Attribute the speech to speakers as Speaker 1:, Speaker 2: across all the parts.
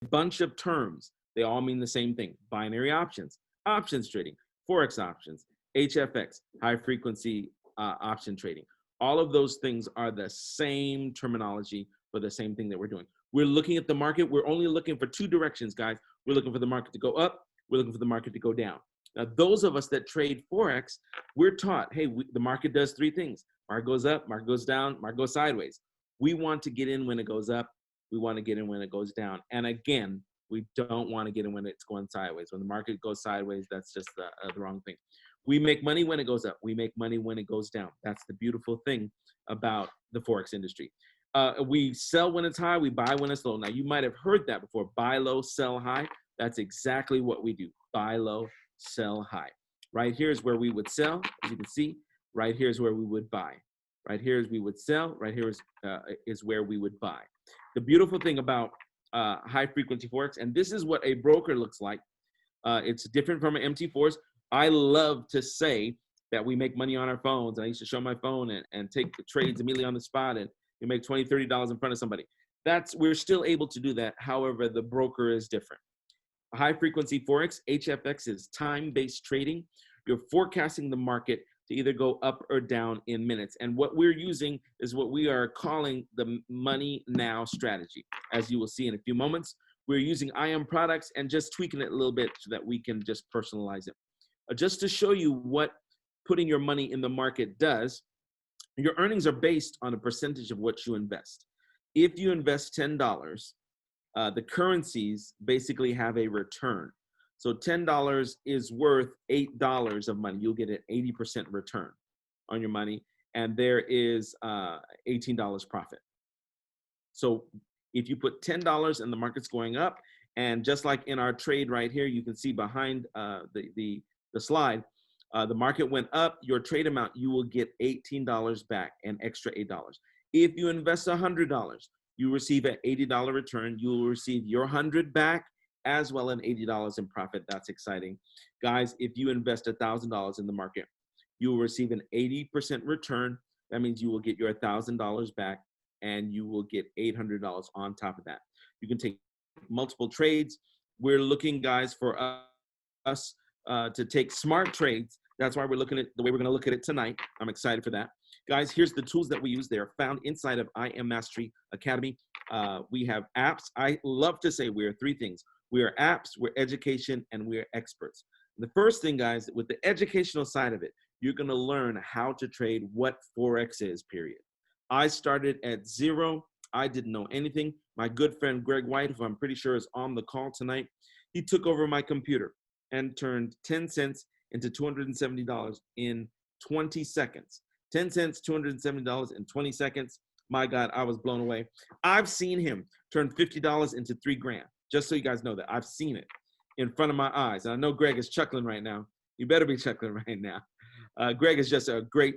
Speaker 1: bunch of terms. They all mean the same thing. Binary options, options trading, Forex options, HFX, high frequency option trading. All of those things are the same terminology for the same thing that we're doing. We're looking at the market. We're only looking for two directions, guys. We're looking for the market to go up. We're looking for the market to go down. Now, those of us that trade Forex, we're taught, hey, the market does three things. Market goes up, market goes down, market goes sideways. We want to get in when it goes up. We want to get in when it goes down. And again, we don't want to get in when it's going sideways. When the market goes sideways, that's just the wrong thing. We make money when it goes up. We make money when it goes down. That's the beautiful thing about the Forex industry. We sell when it's high. We buy when it's low. Now, you might have heard that before. Buy low, sell high. That's exactly what we do. Buy low, sell high. Right here is where we would sell, as you can see. Right here is where we would buy. Right here is we would sell. Right here is where we would buy. The beautiful thing about high frequency Forex, and this is what a broker looks like. It's different from an MT4s. I love to say that we make money on our phones. I used to show my phone and take the trades immediately on the spot, and we make $20, $30 in front of somebody. We're still able to do that. However, the broker is different. High frequency Forex, HFX, is time-based trading. You're forecasting the market to either go up or down in minutes. And what we're using is what we are calling the money now strategy. As you will see in a few moments, we're using IM products and just tweaking it a little bit so that we can just personalize it. Just to show you what putting your money in the market does, your earnings are based on a percentage of what you invest. If you invest $10, the currencies basically have a return. So $10 is worth $8 of money. You'll get an 80% return on your money, and there is $18 profit. So if you put $10 and the market's going up, and just like in our trade right here, you can see behind the slide, the market went up, your trade amount, you will get $18 back, an extra $8. If you invest $100, you receive an $80 return. You will receive your 100 back as well as $80 in profit. That's exciting. Guys, if you invest $1,000 in the market, you will receive an 80% return. That means you will get your $1,000 back and you will get $800 on top of that. You can take multiple trades. We're looking, guys, for us to take smart trades. That's why we're looking at the way we're going to look at it tonight. I'm excited for that. Guys, here's the tools that we use. They are found inside of IM Mastery Academy. We have apps. I love to say we are three things. We are apps, we're education, and we're experts. The first thing, guys, with the educational side of it, you're going to learn how to trade, what Forex is, period. I started at zero. I didn't know anything. My good friend Greg White, who I'm pretty sure is on the call tonight, he took over my computer and turned 10 cents into $270 in 20 seconds. 10 cents, $270 in 20 seconds. My God, I was blown away. I've seen him turn $50 into $3,000. Just so you guys know that I've seen it in front of my eyes. And I know Greg is chuckling right now. You better be chuckling right now. Greg is just a great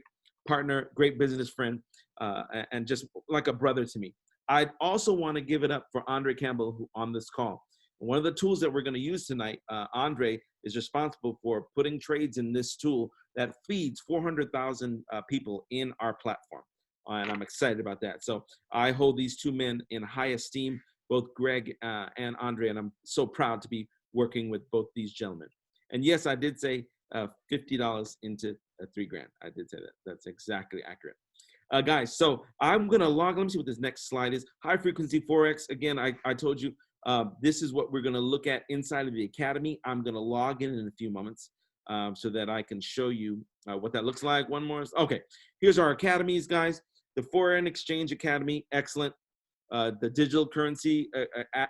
Speaker 1: partner, great business friend, and just like a brother to me. I also want to give it up for Andre Campbell, who on this call. One of the tools that we're going to use tonight, Andre is responsible for putting trades in this tool that feeds 400,000 people in our platform. And I'm excited about that. So I hold these two men in high esteem, both Greg and Andre, and I'm so proud to be working with both these gentlemen. And yes, I did say $50 into $3,000. I did say that. That's exactly accurate. Guys, so I'm going to log, let me see what this next slide is. High frequency Forex. Again, I told you, this is what we're going to look at inside of the Academy. I'm going to log in a few moments so that I can show you what that looks like. One more. Okay, here's our academies, guys. The Foreign Exchange Academy, excellent. The Digital Currency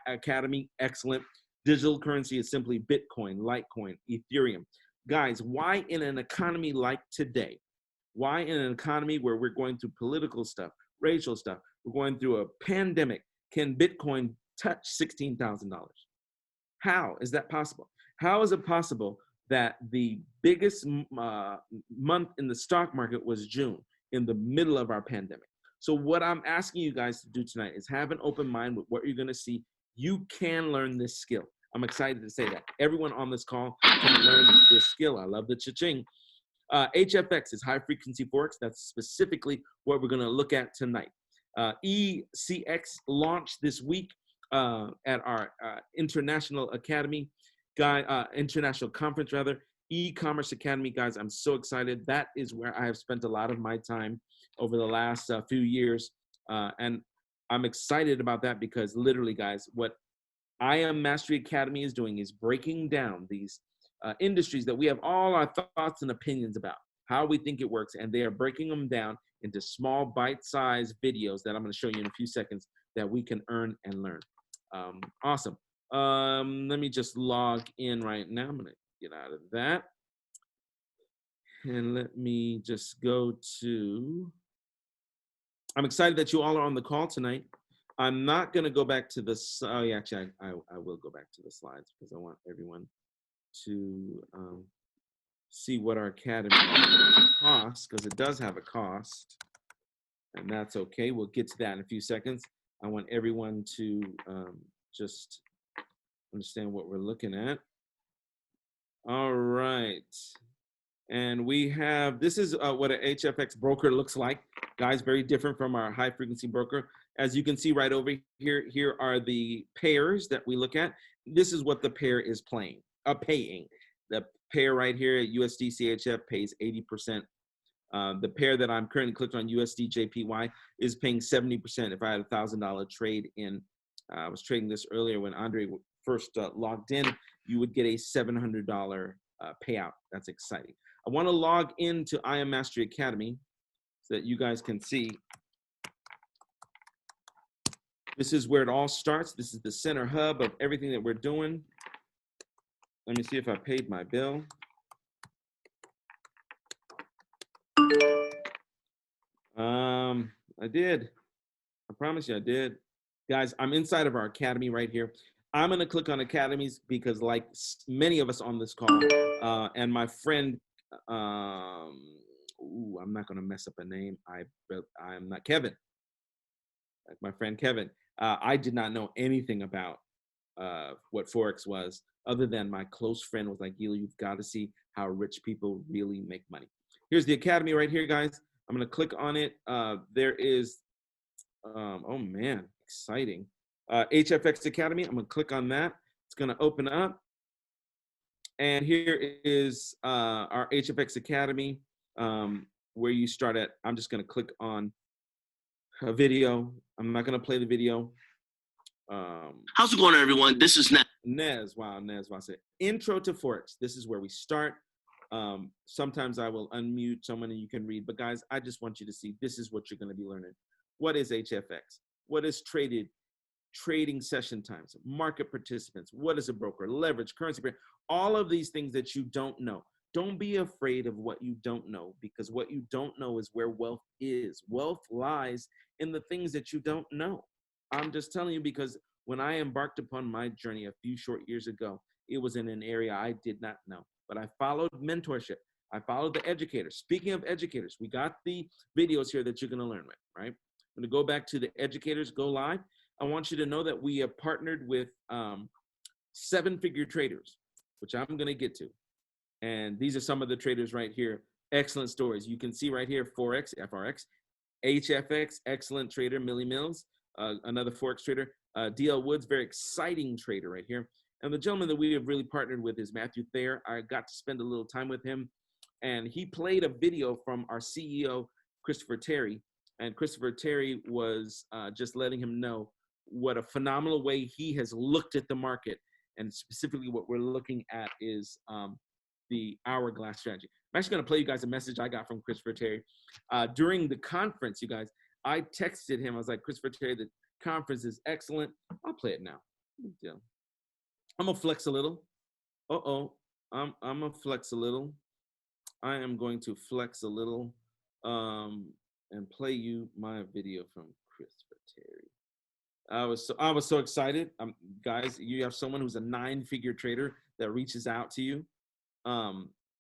Speaker 1: Academy, excellent. Digital currency is simply Bitcoin, Litecoin, Ethereum. Guys, why in an economy like today, why in an economy where we're going through political stuff, racial stuff, we're going through a pandemic, can Bitcoin touch $16,000? How is that possible? How is it possible that the biggest month in the stock market was June, in the middle of our pandemic? So what I'm asking you guys to do tonight is have an open mind with what you're going to see. You can learn this skill. I'm excited to say that. Everyone on this call can learn this skill. I love the cha-ching. HFX is high frequency Forex. That's specifically what we're going to look at tonight. ECX launched this week. at our international academy, international conference rather, e-commerce academy, guys. I'm so excited. That is where I have spent a lot of my time over the last few years, and I'm excited about that because literally, guys, what I Am Mastery Academy is doing is breaking down these industries that we have all our thoughts and opinions about, how we think it works, and they are breaking them down into small bite-sized videos that I'm going to show you in a few seconds that we can earn and learn. Awesome. Let me just log in right now. I'm going to get out of that. And let me just go to, I'm excited that you all are on the call tonight. I'm not going to go back to this. Oh, yeah, actually, I will go back to the slides because I want everyone to see what our academy costs, because it does have a cost, and that's okay. We'll get to that in a few seconds. I want everyone to just understand what we're looking at. All right. And we have, this is what an HFX broker looks like. Guys, very different from our high frequency broker. As you can see right over here, here are the pairs that we look at. This is what the pair is paying. The pair right here at USD CHF pays 80%. The pair that I'm currently clicked on, USD JPY, is paying 70%. If I had a $1,000 trade in, I was trading this earlier when Andre first logged in, you would get a $700 payout. That's exciting. I want to log into I Am Mastery Academy so that you guys can see. This is where it all starts. This is the center hub of everything that we're doing. Let me see if I paid my bill. I did. I promise you I did. Guys, I'm inside of our academy right here. I'm going to click on academies because like many of us on this call, and my friend, I'm not going to mess up a name. I'm not Kevin. Like my friend Kevin. I did not know anything about what Forex was, other than my close friend was like, Gila, you've got to see how rich people really make money. Here's the academy right here, guys. I'm going to click on it. There is, oh man, exciting. HFX Academy. I'm going to click on that. It's going to open up. And here is our HFX Academy, where you start at. I'm just going to click on a video. I'm not going to play the video.
Speaker 2: How's it going, everyone? This is
Speaker 1: Nez. Wow, I said intro to Forex. This is where we start. Sometimes I will unmute someone and you can read, but guys, I just want you to see this is what you're going to be learning. What is HFX? What is trading session times, market participants? What is a broker? Leverage, currency pair, all of these things that you don't know. Don't be afraid of what you don't know, because what you don't know is where wealth is. Wealth lies in the things that you don't know. I'm just telling you, because when I embarked upon my journey a few short years ago, it was in an area I did not know, but I followed mentorship. I followed the educators. Speaking of educators, we got the videos here that you're going to learn with, right? I'm going to go back to the educators go live. I want you to know that we have partnered with 7-figure traders, which I'm going to get to. And these are some of the traders right here. Excellent stories. You can see right here, Forex, FRX, HFX, excellent trader, Millie Mills, another Forex trader, DL Woods, very exciting trader right here. And the gentleman that we have really partnered with is Matthew Thayer. I got to spend a little time with him, and he played a video from our CEO, Christopher Terry. And Christopher Terry was just letting him know what a phenomenal way he has looked at the market. And specifically what we're looking at is the hourglass strategy. I'm actually going to play you guys a message I got from Christopher Terry. During the conference, you guys, I texted him. I was like, Christopher Terry, the conference is excellent. I'll play it now. I'm going to flex a little. I'm going to flex a little. I am going to flex a little and play you my video from Christopher Terry. I was so excited. Guys, you have someone who's a 9-figure trader that reaches out to you.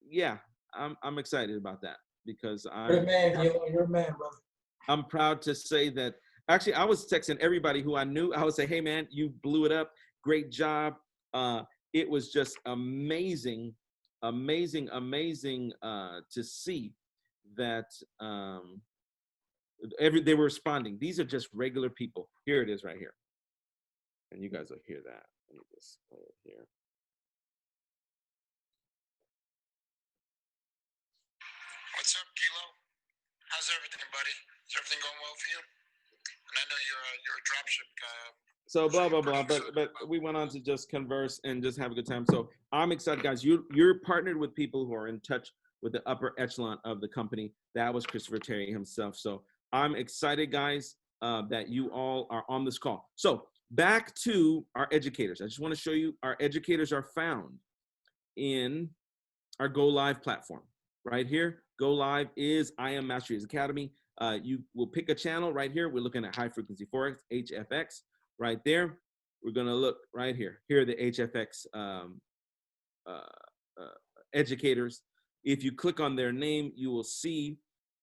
Speaker 1: Yeah, I'm excited about that, because
Speaker 3: You're a man, brother.
Speaker 1: I'm proud to say that. Actually, I was texting everybody who I knew. I would say, hey man, you blew it up. Great job. It was just amazing to see that they were responding. These are just regular people. Here it is right here. And you guys will hear that. Let me just play it here.
Speaker 4: What's up, Kilo? How's everything, buddy? Is everything going well for you? And I know you're a dropship guy.
Speaker 1: So blah blah blah, but we went on to just converse and just have a good time. So I'm excited, guys. You're partnered with people who are in touch with the upper echelon of the company. That was Christopher Terry himself. So I'm excited, guys, that you all are on this call. So back to our educators. I just want to show you our educators are found in our Go Live platform right here. Go Live is I Am Masteries Academy. You will pick a channel right here. We're looking at high frequency Forex, HFX. Right there, we're gonna look right here. Here are the HFX educators. If you click on their name, you will see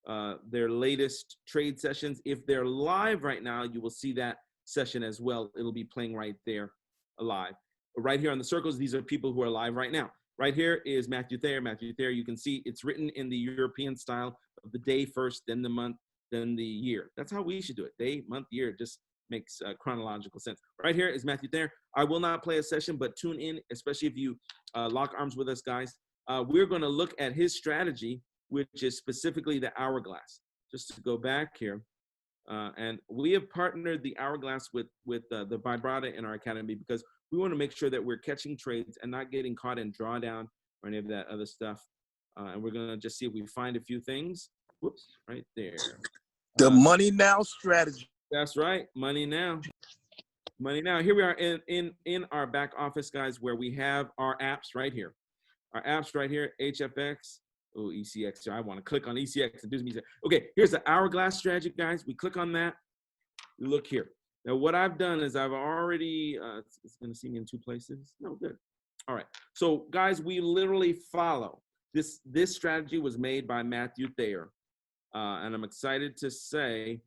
Speaker 1: their latest trade sessions. If they're live right now, you will see that session as well. It'll be playing right there live. Right here on the circles, these are people who are live right now. Right here is Matthew Thayer. Matthew Thayer, you can see it's written in the European style of the day first, then the month, then the year. That's how we should do it. Day, month, year, just makes chronological sense. Right here is Matthew Thayer. I will not play a session, but tune in, especially if you lock arms with us, guys. We're going to look at his strategy, which is specifically the hourglass. Just to go back here, and we have partnered the hourglass with the Vibrata in our academy because we want to make sure that we're catching trades and not getting caught in drawdown or any of that other stuff. And we're going to just see if we find a few things. Whoops, right there.
Speaker 5: The money now strategy.
Speaker 1: That's right, money now. Money now. Here we are in our back office, guys, where we have our apps right here. Our apps right here, HFX. Oh, ECX. I want to click on ECX and do some ECX. Okay, here's the hourglass strategy, guys. We click on that. Look here. Now, what I've done is I've already, it's going to see me in two places. No, good. All right. So, guys, we literally follow. This strategy was made by Matthew Thayer. And I'm excited to say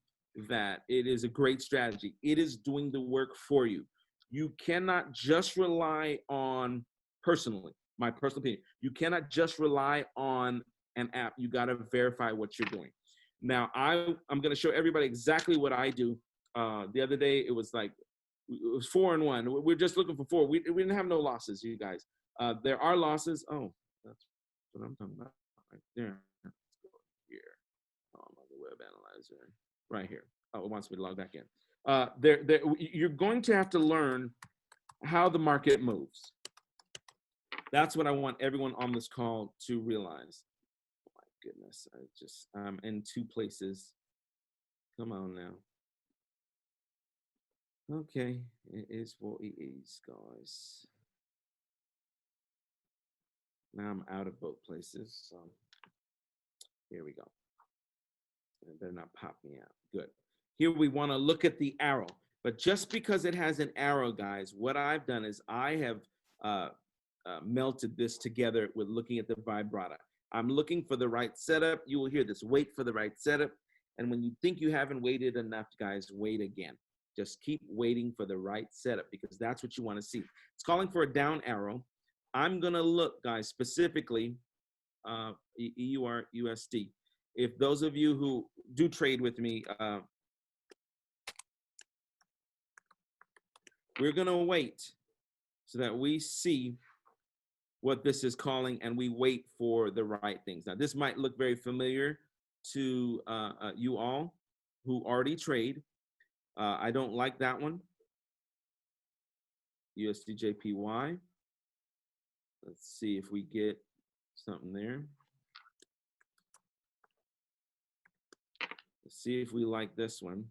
Speaker 1: that it is a great strategy. It is doing the work for you. You cannot just rely on, personally, my personal opinion, you cannot just rely on an app. You got to verify what you're doing. Now, I'm going to show everybody exactly what I do. The other day, it was 4-1. We're just looking for 4. We didn't have no losses, you guys. There are losses. Oh, that's what I'm talking about right there. Let's go here. Oh, I'm on the web analyzer. Right here. Oh, it wants me to log back in. You're going to have to learn how the market moves. That's what I want everyone on this call to realize. Oh my goodness, I'm in two places. Come on now. Okay, it is what it is, guys. Now I'm out of both places, so here we go. It better not pop me out. Good. Here we want to look at the arrow, but just because it has an arrow, guys, what I've done is I have melted this together with looking at the vibrata. I'm looking for the right setup. You will hear this, wait for the right setup. And when you think you haven't waited enough, guys, wait again. Just keep waiting for the right setup because that's what you want to see. It's calling for a down arrow. I'm going to look, guys, specifically EUR USD. If those of you who do trade with me, we're going to wait so that we see what this is calling and we wait for the right things. Now, this might look very familiar to you all who already trade. I don't like that one. USDJPY. Let's see if we get something there. Let's see if we like this one.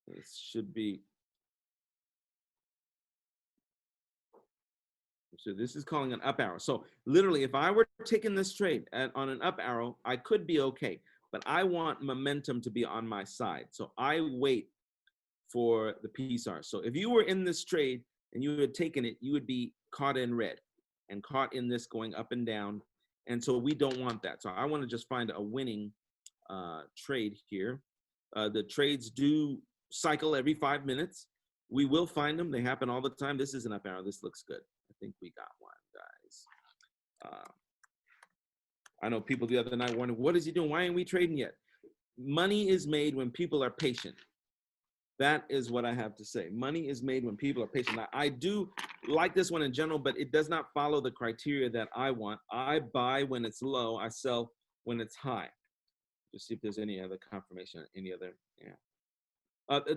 Speaker 1: It should be. So this is calling an up arrow. So literally, if I were taking this trade on an up arrow, I could be okay. But I want momentum to be on my side. So I wait for the PSAR. So if you were in this trade and you had taken it, you would be caught in red and caught in this going up and down. And so we don't want that. So I want to just find a winning trade here. The trades do cycle every 5 minutes. We will find them. They happen all the time. This is an up arrow. This looks good. I think we got one, guys. I know people the other night wondering, what is he doing? Why ain't we trading yet? Money is made when people are patient. That is what I have to say. Money is made when people are patient. I do like this one in general, but it does not follow the criteria that I want. I buy when it's low. I sell when it's high. Just see if there's any other confirmation, any other, yeah.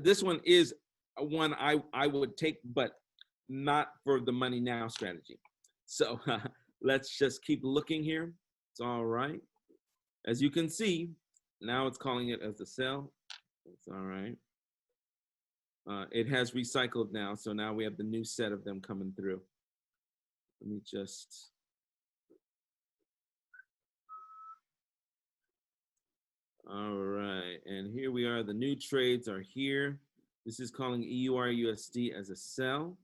Speaker 1: This one is one I would take, but not for the money now strategy. So let's just keep looking here. It's all right. As you can see, now it's calling it as a sell. It's all right. It has recycled now, so now we have the new set of them coming through. Let me just. All right, and here we are. The new trades are here. This is calling EURUSD as a sell.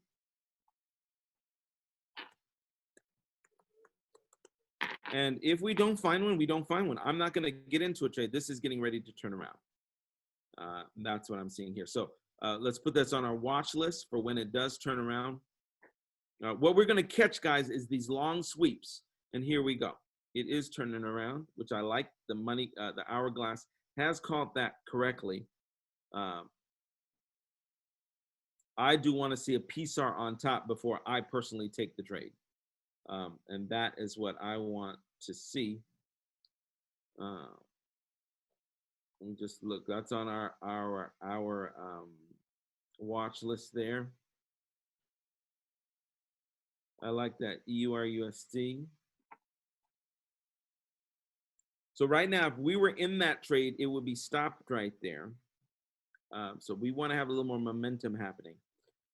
Speaker 1: And if we don't find one, we don't find one. I'm not going to get into a trade. This is getting ready to turn around. That's what I'm seeing here. So let's put this on our watch list for when it does turn around. What we're going to catch, guys, is these long sweeps. And here we go. It is turning around, which I like. The money, the hourglass has called that correctly. I do want to see a PSAR on top before I personally take the trade. And that is what I want to see. Let me just look. That's on our watch list there. I like that EURUSD. So right now, if we were in that trade, it would be stopped right there. So we want to have a little more momentum happening.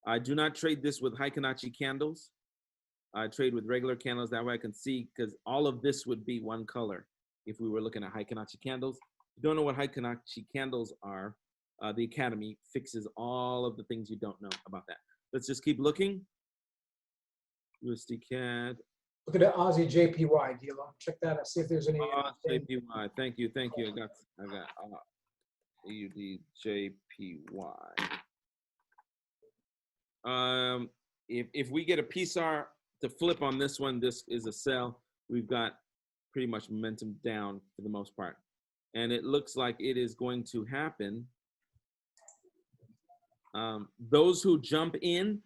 Speaker 1: I do not trade this with Heikinaichi candles. I trade with regular candles. That way I can see, because all of this would be one color if we were looking at Heikinaichi candles. If you don't know what Heikinaichi candles are, the Academy fixes all of the things you don't know about that. Let's just keep looking. USD CAD.
Speaker 3: Look at the Aussie JPY, Gilo. Check that out. See if there's any.
Speaker 1: JPY. Thank you. I got AUD JPY. If we get a PSAR to flip on this one, this is a sell. We've got pretty much momentum down for the most part. And it looks like it is going to happen. Those who jump in,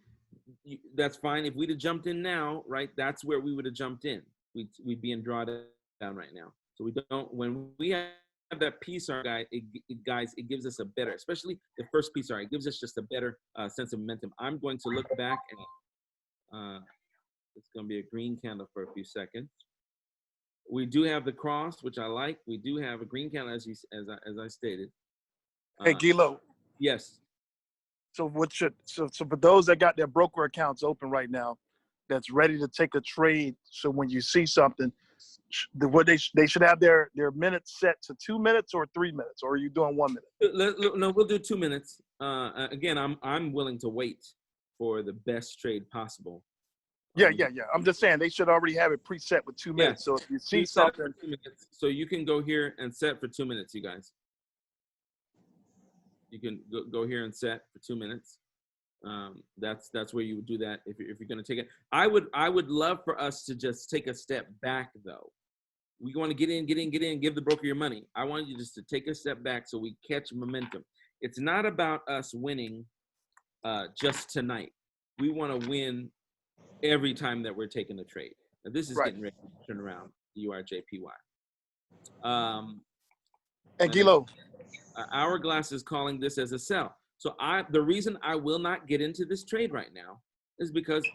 Speaker 1: that's fine. If we'd have jumped in now, right, that's where we would have jumped in. We'd be in drawdown right now. So we don't, when we have that PSAR, guys, it gives us a better, especially the first PSAR, it gives us just a better sense of momentum. I'm going to look back at, it's going to be a green candle for a few seconds. We do have the cross, which I like. We do have a green candle, as I stated.
Speaker 5: Hey, Gilo.
Speaker 1: Yes.
Speaker 5: So so for those that got their broker accounts open right now, that's ready to take a trade. So when you see something, they should have their minutes set to 2 minutes or 3 minutes, or are you doing 1 minute?
Speaker 1: No, we'll do 2 minutes. Again, I'm willing to wait for the best trade possible.
Speaker 5: Yeah. I'm just saying they should already have it preset with 2 minutes.
Speaker 1: Yeah.
Speaker 5: So if you see something,
Speaker 1: 2 minutes. So you can go here and set for 2 minutes, you guys. You can go here and set for 2 minutes. That's where you would do that if you're going to take it. I would love for us to just take a step back, though. We want to get in, give the broker your money. I want you just to take a step back so we catch momentum. It's not about us winning just tonight. We want to win every time that we're taking a trade. Now, this is getting ready to turn around. EURJPY.
Speaker 5: and Gilo.
Speaker 1: Hourglass is calling this as a sell. So the reason I will not get into this trade right now is because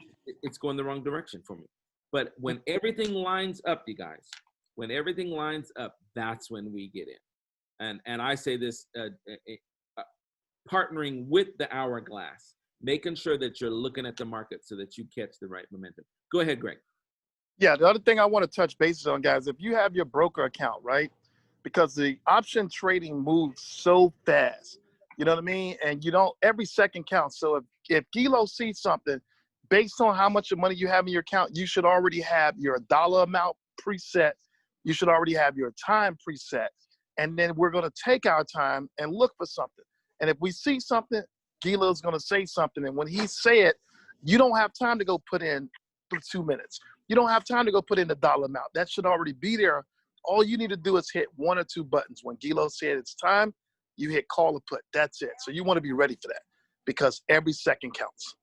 Speaker 1: it's going the wrong direction for me. But when everything lines up, you guys, when everything lines up, that's when we get in. And I say this, partnering with the hourglass, making sure that you're looking at the market so that you catch the right momentum. Go ahead, Greg.
Speaker 5: Yeah, the other thing I want to touch bases on, guys, if you have your broker account, right, because the option trading moves so fast, you know what I mean? And every second counts. So if Gilo sees something, based on how much money you have in your account, you should already have your dollar amount preset. You should already have your time preset. And then we're going to take our time and look for something. And if we see something, Gilo's going to say something. And when he say it, you don't have time to go put in for 2 minutes. You don't have time to go put in the dollar amount. That should already be there. All you need to do is hit 1 or 2 buttons. When Gilo said it's time, you hit call or put. That's it. So you want to be ready for that because every second counts.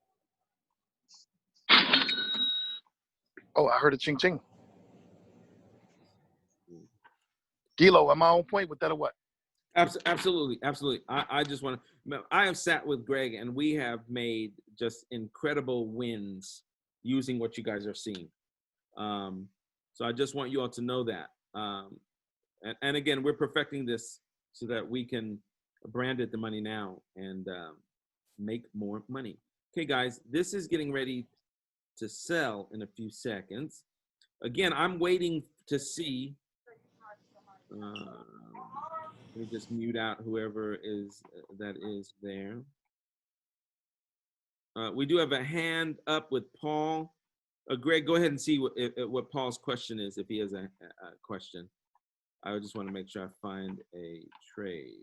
Speaker 5: Oh, I heard a ching ching. Gilo, am I on point with that or what?
Speaker 1: Absolutely, absolutely. I just want to. I have sat with Greg, and we have made just incredible wins using what you guys are seeing. So I just want you all to know that. And again, we're perfecting this so that we can brand it the money now and make more money. Okay, guys, this is getting ready to sell in a few seconds. Again, I'm waiting to see. Let me just mute out whoever is that is there. We do have a hand up with Paul. Greg, go ahead and see what Paul's question is, if he has a question. I just want to make sure I find a trade.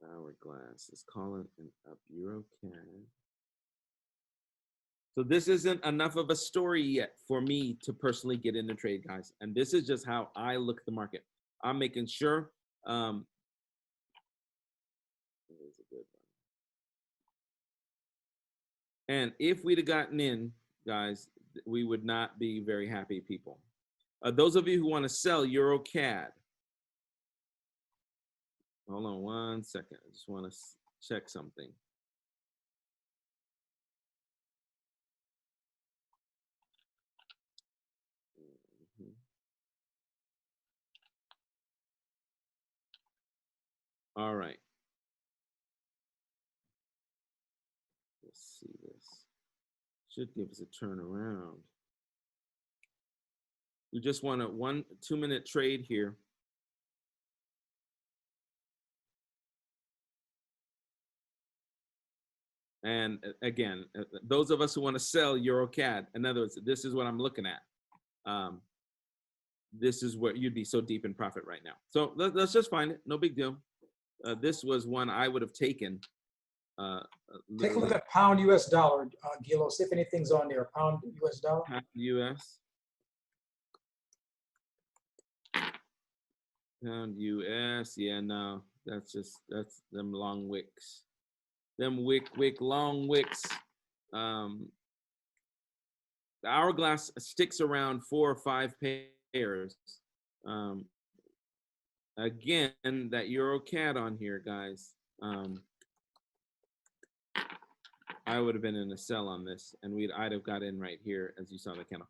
Speaker 1: Hourglass is calling up EuroCAD. So this isn't enough of a story yet for me to personally get in the trade, guys. And this is just how I look at the market. I'm making sure. Here's a good one. And if we'd have gotten in, guys, we would not be very happy people. Those of you who want to sell EuroCAD, hold on 1 second. I just want to check something. All right. Let's see this. Should give us a turnaround. We just want a 1-2 minute trade here. And again, those of us who want to sell EuroCAD, in other words, this is what I'm looking at. This is where you'd be so deep in profit right now. So let's just find it. No big deal. This was one I would have taken.
Speaker 3: Take a look at pound US dollar, Gilo. See if anything's on there. Pound US dollar.
Speaker 1: US. Pound US. Yeah, no, that's them long wicks. Them wick long wicks. The hourglass sticks around 4 or 5 pairs. Again, that EuroCAD on here, guys. I would have been in a sell on this, and I'd have got in right here as you saw the candle.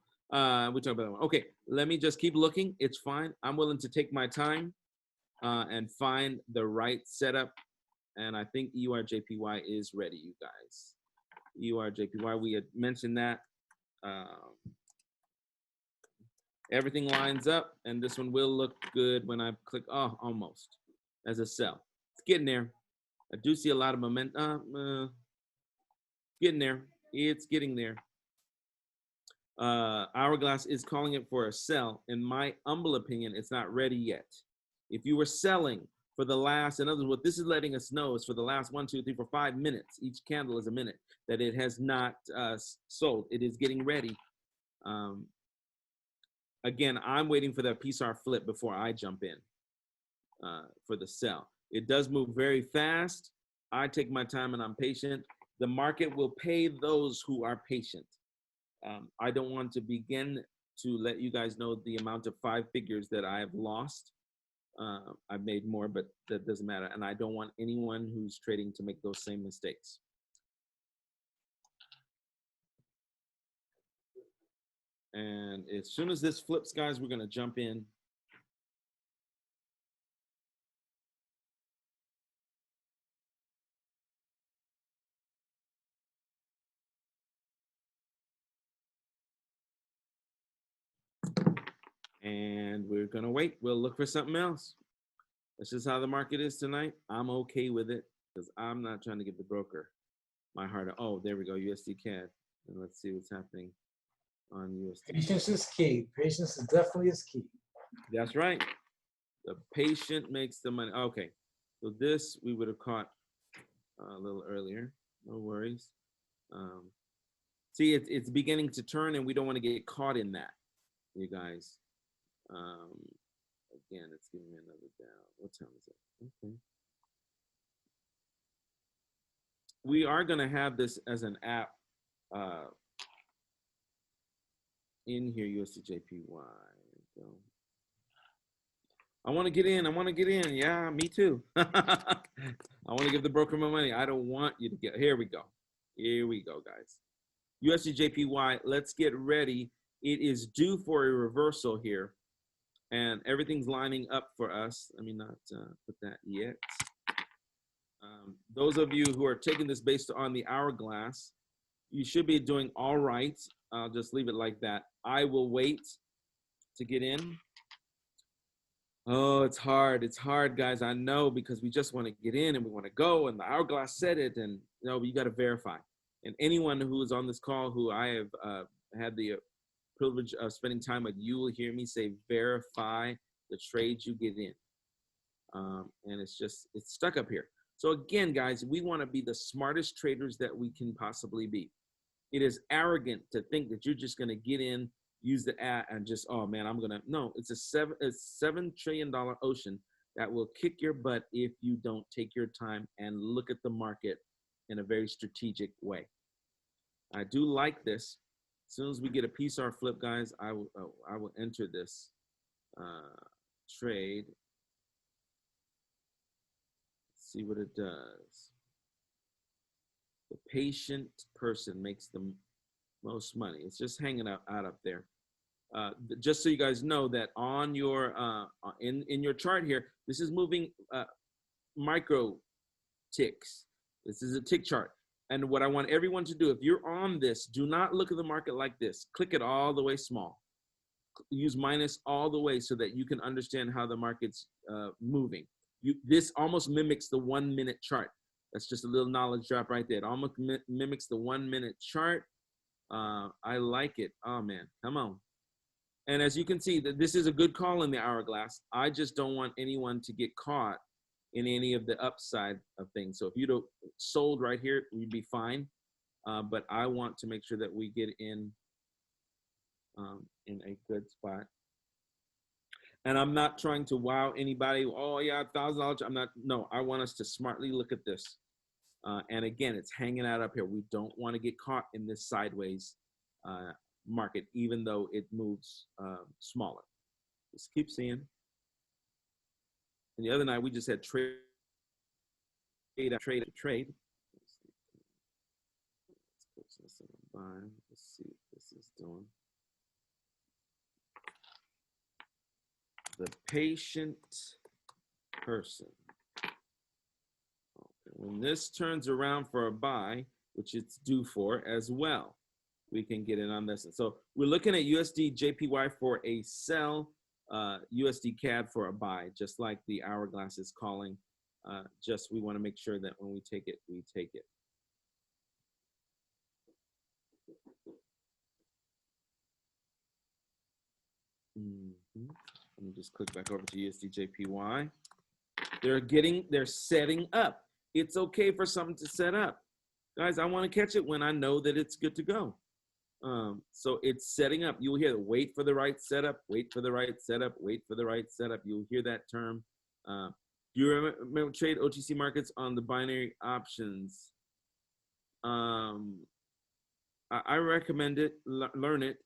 Speaker 1: We talked about that one. Okay, let me just keep looking. It's fine. I'm willing to take my time and find the right setup. And I think EURJPY is ready, you guys. EURJPY, we had mentioned that. Everything lines up, and this one will look good when I click, oh, almost, as a sell. It's getting there. I do see a lot of momentum. Getting there. It's getting there. Hourglass is calling it for a sell. In my humble opinion, it's not ready yet. If you were selling for the last, in other words, what this is letting us know is for the last 1, 2, 3, 4, 5 minutes, each candle is a minute, that it has not sold. It is getting ready. Again, I'm waiting for that PSAR flip before I jump in for the sell. It does move very fast. I take my time and I'm patient. The market will pay those who are patient. I don't want to begin to let you guys know the amount of 5 figures that I have lost. I've made more, but that doesn't matter. And I don't want anyone who's trading to make those same mistakes. And as soon as this flips, guys, we're going to jump in. And we're going to wait. We'll look for something else. That's just how the market is tonight. I'm okay with it because I'm not trying to give the broker my heart. Oh, there we go, USD CAD. And let's see what's happening on USD.
Speaker 3: Patience is key. Patience is definitely key.
Speaker 1: That's right. The patient makes the money. Okay, so this we would have caught a little earlier. No worries. See, it's beginning to turn, and we don't want to get caught in that, you guys. Again, it's giving me another down. What time is it? Okay. We are going to have this as an app in here, USDJPY. So I want to get in. I want to get in. Yeah, me too. I want to give the broker my money. I don't want you to get. Here we go. Here we go, guys. USDJPY, let's get ready. It is due for a reversal here, and everything's lining up for us. Let me not put that yet. Those of you who are taking this based on the hourglass, you should be doing all right. I'll just leave it like that. I will wait to get in. Oh, it's hard. It's hard, guys. I know, because we just want to get in and we want to go, and the hourglass said it, and you got to verify. And anyone who is on this call who I have had the privilege of spending time with, you will hear me say verify the trades you get in. And it's stuck up here. So again, guys, we want to be the smartest traders that we can possibly be. It is arrogant to think that you're just going to get in, use the app, and just, oh man, no, it's a $7 trillion ocean that will kick your butt if you don't take your time and look at the market in a very strategic way. I do like this. As soon as we get a PCR flip, guys, I will enter this trade. See what it does. The patient person makes the most money. It's just hanging out up there. Just so you guys know that on your in your chart here, this is moving micro ticks. This is a tick chart. And what I want everyone to do, if you're on this, do not look at the market like this. Click it all the way small. Use minus all the way so that you can understand how the market's moving. This almost mimics the 1 minute chart. That's just a little knowledge drop right there. It almost mimics the 1 minute chart. I like it. Oh man, come on. And as you can see, that this is a good call in the hourglass. I just don't want anyone to get caught in any of the upside of things. So if you'd have sold right here, we'd be fine. But I want to make sure that we get in a good spot. And I'm not trying to wow anybody. Oh yeah, $1,000. I'm not. No, I want us to smartly look at this. And again, it's hanging out up here. We don't want to get caught in this sideways market, even though it moves smaller. Just keep seeing. And the other night we just had trade. Let's see what this is doing. The patient person. Okay. When this turns around for a buy, which it's due for as well, we can get in on this. And so we're looking at USD JPY for a sell, USD CAD for a buy, just like the hourglass is calling. Just we want to make sure that when we take it, we take it. Let me just click back over to USD JPY. They're setting up. It's okay for something to set up. Guys, I want to catch it when I know that it's good to go. So it's setting up. You'll hear the wait for the right setup, wait for the right setup, wait for the right setup. You'll hear that term. Do you remember trade OTC markets on the binary options? I recommend it. Learn it.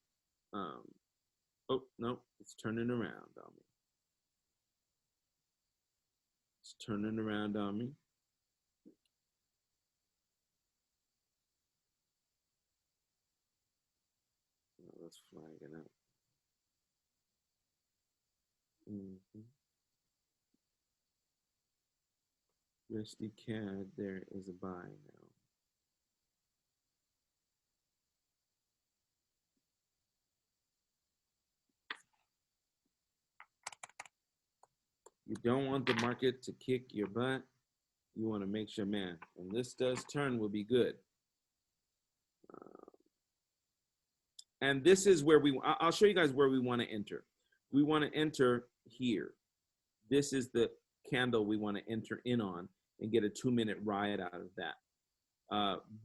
Speaker 1: Oh, no, it's turning around on me. It's turning around on me. Oh, let's flag it up. USD CAD, there is a buy now. You don't want the market to kick your butt. You want to make sure, man, when this does turn, will be good. And this is where I'll show you guys where we want to enter. We want to enter here. This is the candle we want to enter in on and get a 2-minute ride out of that.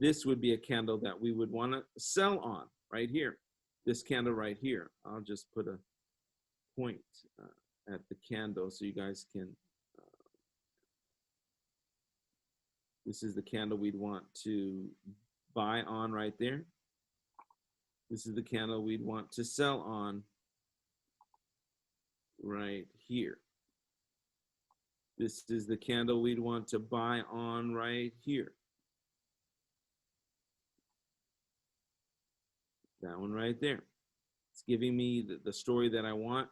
Speaker 1: This would be a candle that we would want to sell on right here. This candle right here. I'll just put a point at the candle so you guys can. This is the candle we'd want to buy on right there. This is the candle we'd want to sell on right here. This is the candle we'd want to buy on right here. That one right there. It's giving me the story that I want.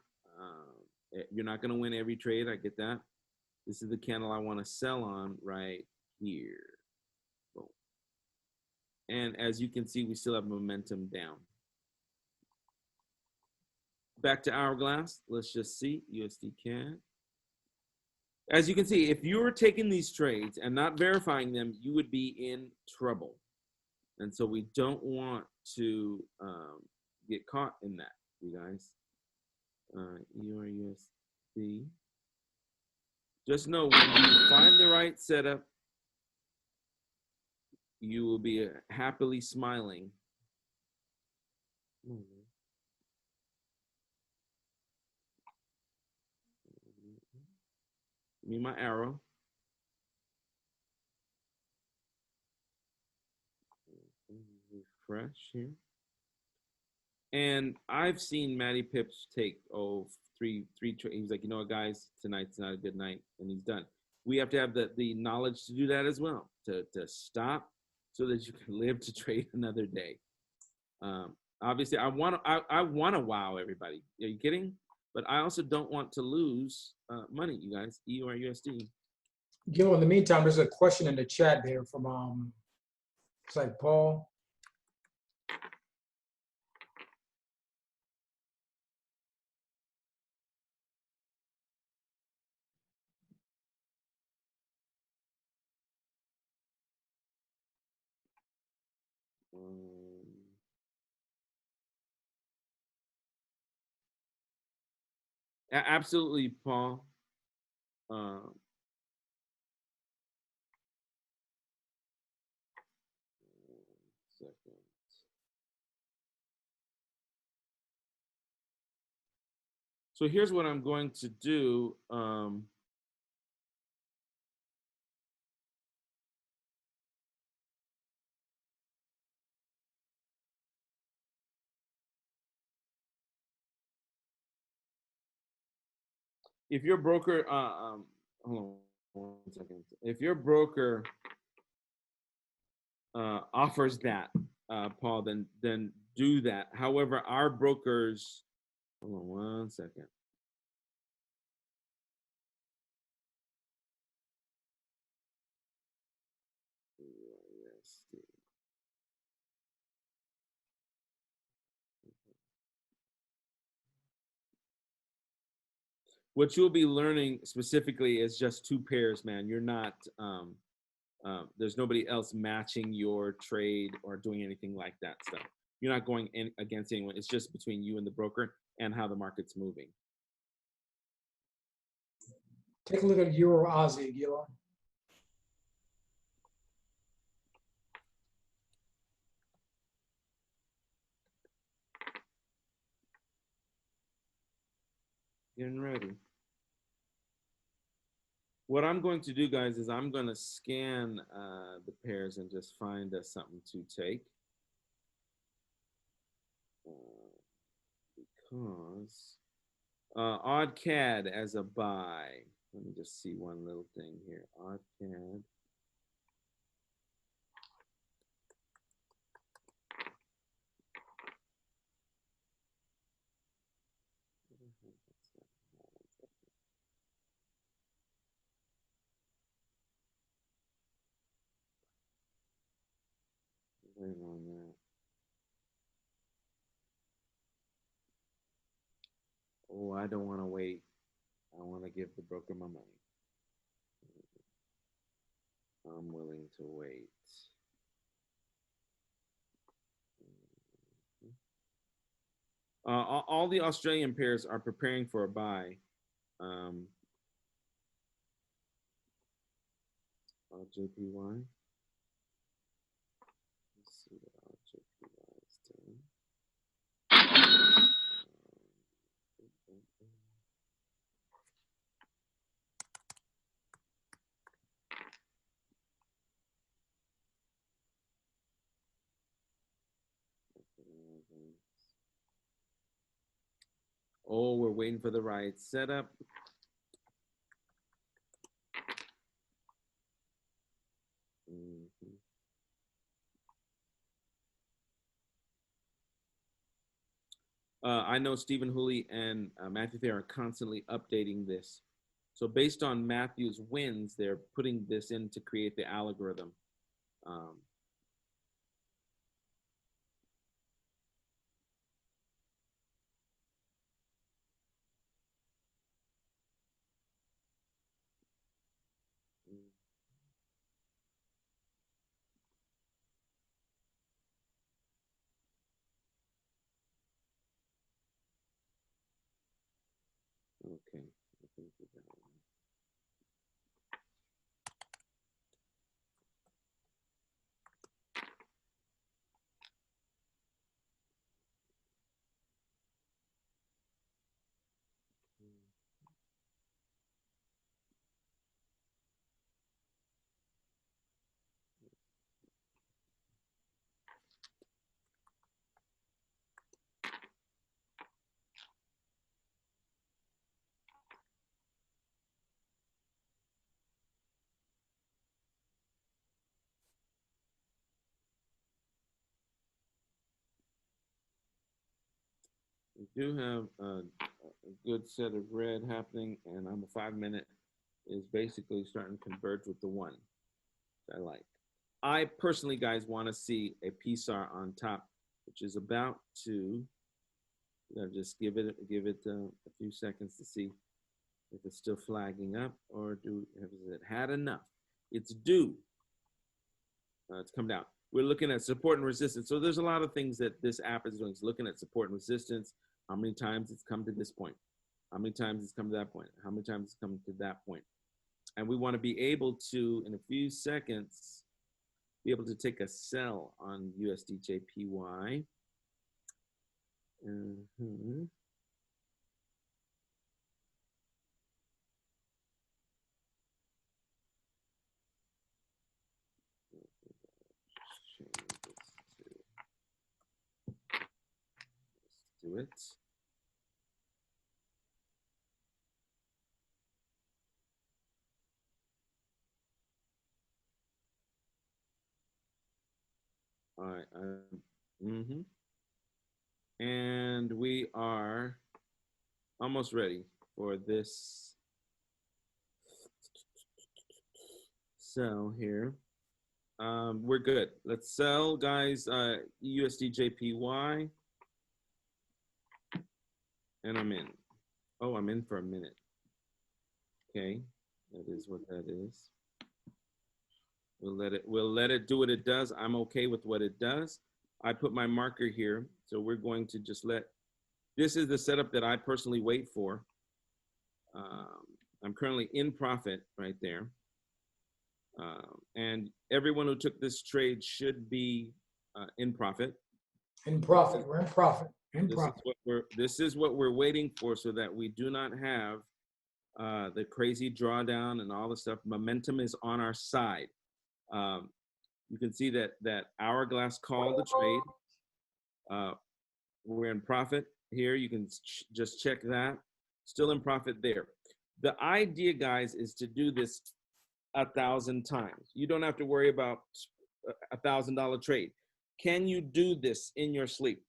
Speaker 1: You're not going to win every trade. I get that. This is the candle I want to sell on right here. Boom. And as you can see, we still have momentum down. Back to hourglass. Let's just see USD CAD. As you can see, if you were taking these trades and not verifying them, you would be in trouble. And so we don't want to get caught in that, you guys. EURUSD. Just know when you find the right setup, you will be happily smiling. Give me my arrow. Refresh here. And I've seen Matty Pips take three trades. He's like, you know what, guys, tonight's not a good night, and he's done. We have to have the knowledge to do that as well, to stop so that you can live to trade another day. Obviously, I want to wow everybody. Are you kidding? But I also don't want to lose money, you guys. EURUSD.
Speaker 3: Gil, in the meantime, there's a question in the chat there from it's like Paul.
Speaker 1: Absolutely, Paul. Second. So here's what I'm going to do. If your broker, hold on 1 second. If your broker offers that, Paul, then do that. However, our brokers, hold on 1 second. What you'll be learning specifically is just 2 pairs, man. You're not, there's nobody else matching your trade or doing anything like that stuff. You're not going in against anyone. It's just between you and the broker and how the market's moving.
Speaker 3: Take a look at Euro Aussie, Gil.
Speaker 1: Getting ready. What I'm going to do, guys, is I'm going to scan the pairs and just find something to take. Because odd CAD as a buy. Let me just see one little thing here. Odd CAD. Wait on that. Oh, I don't want to wait. I want to give the broker my money. I'm willing to wait. All the Australian pairs are preparing for a buy. JPY. Let's see what JPY is doing. Oh, we're waiting for the right setup. I know Stephen Hooley and Matthew Thayer are constantly updating this. So based on Matthew's wins, they're putting this in to create the algorithm. Okay. We do have a good set of red happening, and on the 5 minute is basically starting to converge with the one that I like. I personally, guys, want to see a PSAR on top, which is about to. Just give it a few seconds to see if it's still flagging up, or has it had enough? It's due to come down. We're looking at support and resistance. So there's a lot of things that this app is doing. It's looking at support and resistance, how many times it's come to this point, how many times it's come to that point, how many times it's come to that point. And we want to be able to, in a few seconds, be able to take a sell on USDJPY. Let's do it. All right. And we are almost ready for this sell here. We're good. Let's sell, guys. USDJPY. And I'm in. Oh, I'm in for a minute. Okay, that is what that is. We'll let it do what it does. I'm okay with what it does. I put my marker here, so we're going to just this is the setup that I personally wait for. I'm currently in profit right there. And everyone who took this trade should be in profit.
Speaker 3: In profit, we're in profit.
Speaker 1: This is what we're waiting for, so that we do not have the crazy drawdown and all the stuff. Momentum is on our side. You can see that hourglass called the trade. We're in profit here. You can just check that. Still in profit there. The idea, guys, is to do this 1,000 times. You don't have to worry about $1,000 trade. Can you do this in your sleep?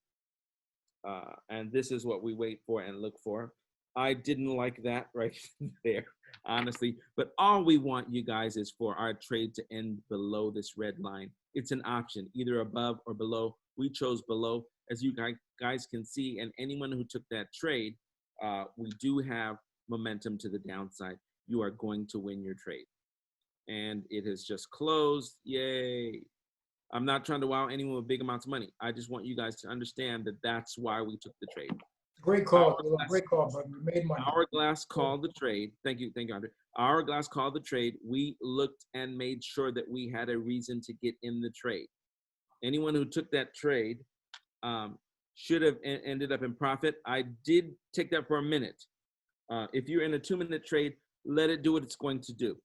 Speaker 1: And this is what we wait for and look for. I didn't like that right there, honestly. But all we want, you guys, is for our trade to end below this red line. It's an option, either above or below. We chose below. As you guys can see, and anyone who took that trade, we do have momentum to the downside. You are going to win your trade. And it has just closed. Yay. I'm not trying to wow anyone with big amounts of money. I just want you guys to understand that that's why we took the trade.
Speaker 3: Great call. Great call, but we made money.
Speaker 1: Hourglass called the trade. Thank you, Andre. Hourglass called the trade. We looked and made sure that we had a reason to get in the trade. Anyone who took that trade should have ended up in profit. I did take that for a minute. If you're in a 2-minute trade, let it do what it's going to do.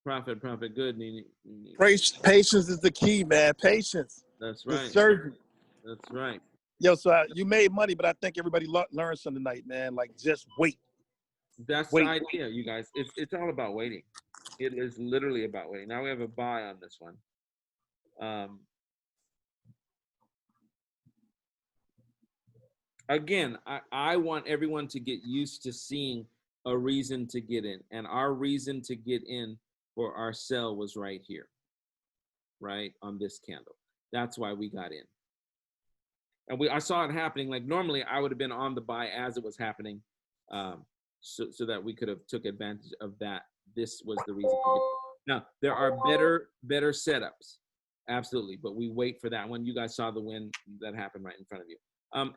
Speaker 1: Profit, good.
Speaker 5: Patience is the key, man. Patience.
Speaker 1: That's
Speaker 5: The
Speaker 1: right.
Speaker 5: surgery.
Speaker 1: That's right.
Speaker 5: Yo, so you made money, but I think everybody learned something tonight, man. Like, just wait.
Speaker 1: That's
Speaker 5: Wait.
Speaker 1: the idea, you guys. It's all about waiting. It is literally about waiting. Now we have a buy on this one. Again, I want everyone to get used to seeing a reason to get in. And our reason to get in for our sell was right here, right on this candle. That's why we got in. And I saw it happening. Like normally I would have been on the buy as it was happening, so that we could have took advantage of that. This was the reason. Now there are better setups, absolutely, but we wait for that one. You guys saw the win that happened right in front of you.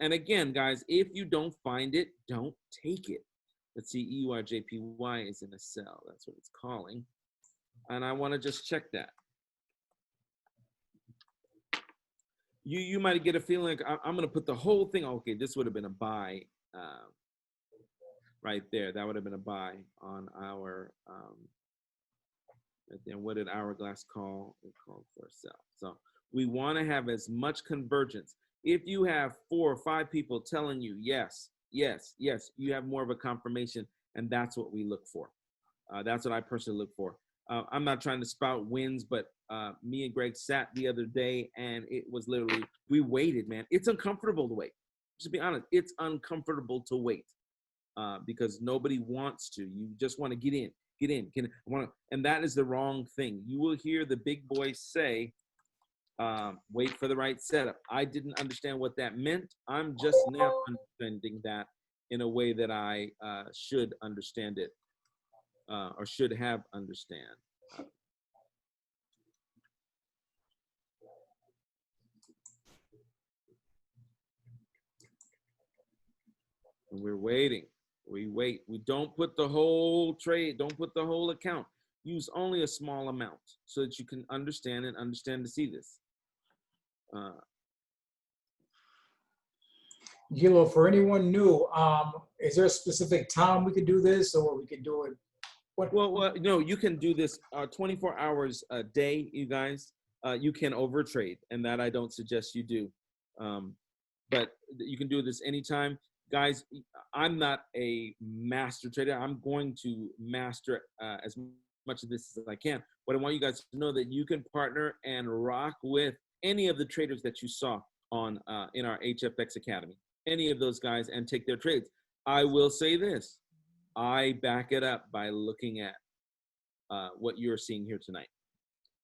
Speaker 1: And again, guys, if you don't find it, don't take it. Let's see, EURJPY is in a sell. That's what it's calling. And I want to just check that. You might get a feeling like I'm going to put the whole thing. Okay, this would have been a buy right there. That would have been a buy on our. And what did Hourglass call? It called for a sell. So we want to have as much convergence. If you have 4 or 5 people telling you yes, yes, yes, you have more of a confirmation, and that's what we look for. That's what I personally look for. I'm not trying to spout wins, but me and Greg sat the other day, and it was literally, we waited, man. It's uncomfortable to wait. Just be honest, it's uncomfortable to wait because nobody wants to. You just want to get in. And that is the wrong thing. You will hear the big boys say, wait for the right setup. I didn't understand what that meant. I'm just now understanding that in a way that I should understand it or should have understand. And we're waiting. We wait. We don't put the whole trade, don't put the whole account. Use only a small amount so that you can understand to see this.
Speaker 3: Gilo, for anyone new, is there a specific time we could do this, or we could do it?
Speaker 1: Well, no, you can do this 24 hours a day, you guys. You can overtrade, and that I don't suggest you do. But you can do this anytime. Guys, I'm not a master trader. I'm going to master as much of this as I can. But I want you guys to know that you can partner and rock with any of the traders that you saw on in our HFX Academy, any of those guys, and take their trades. I will say this. I back it up by looking at what you're seeing here tonight.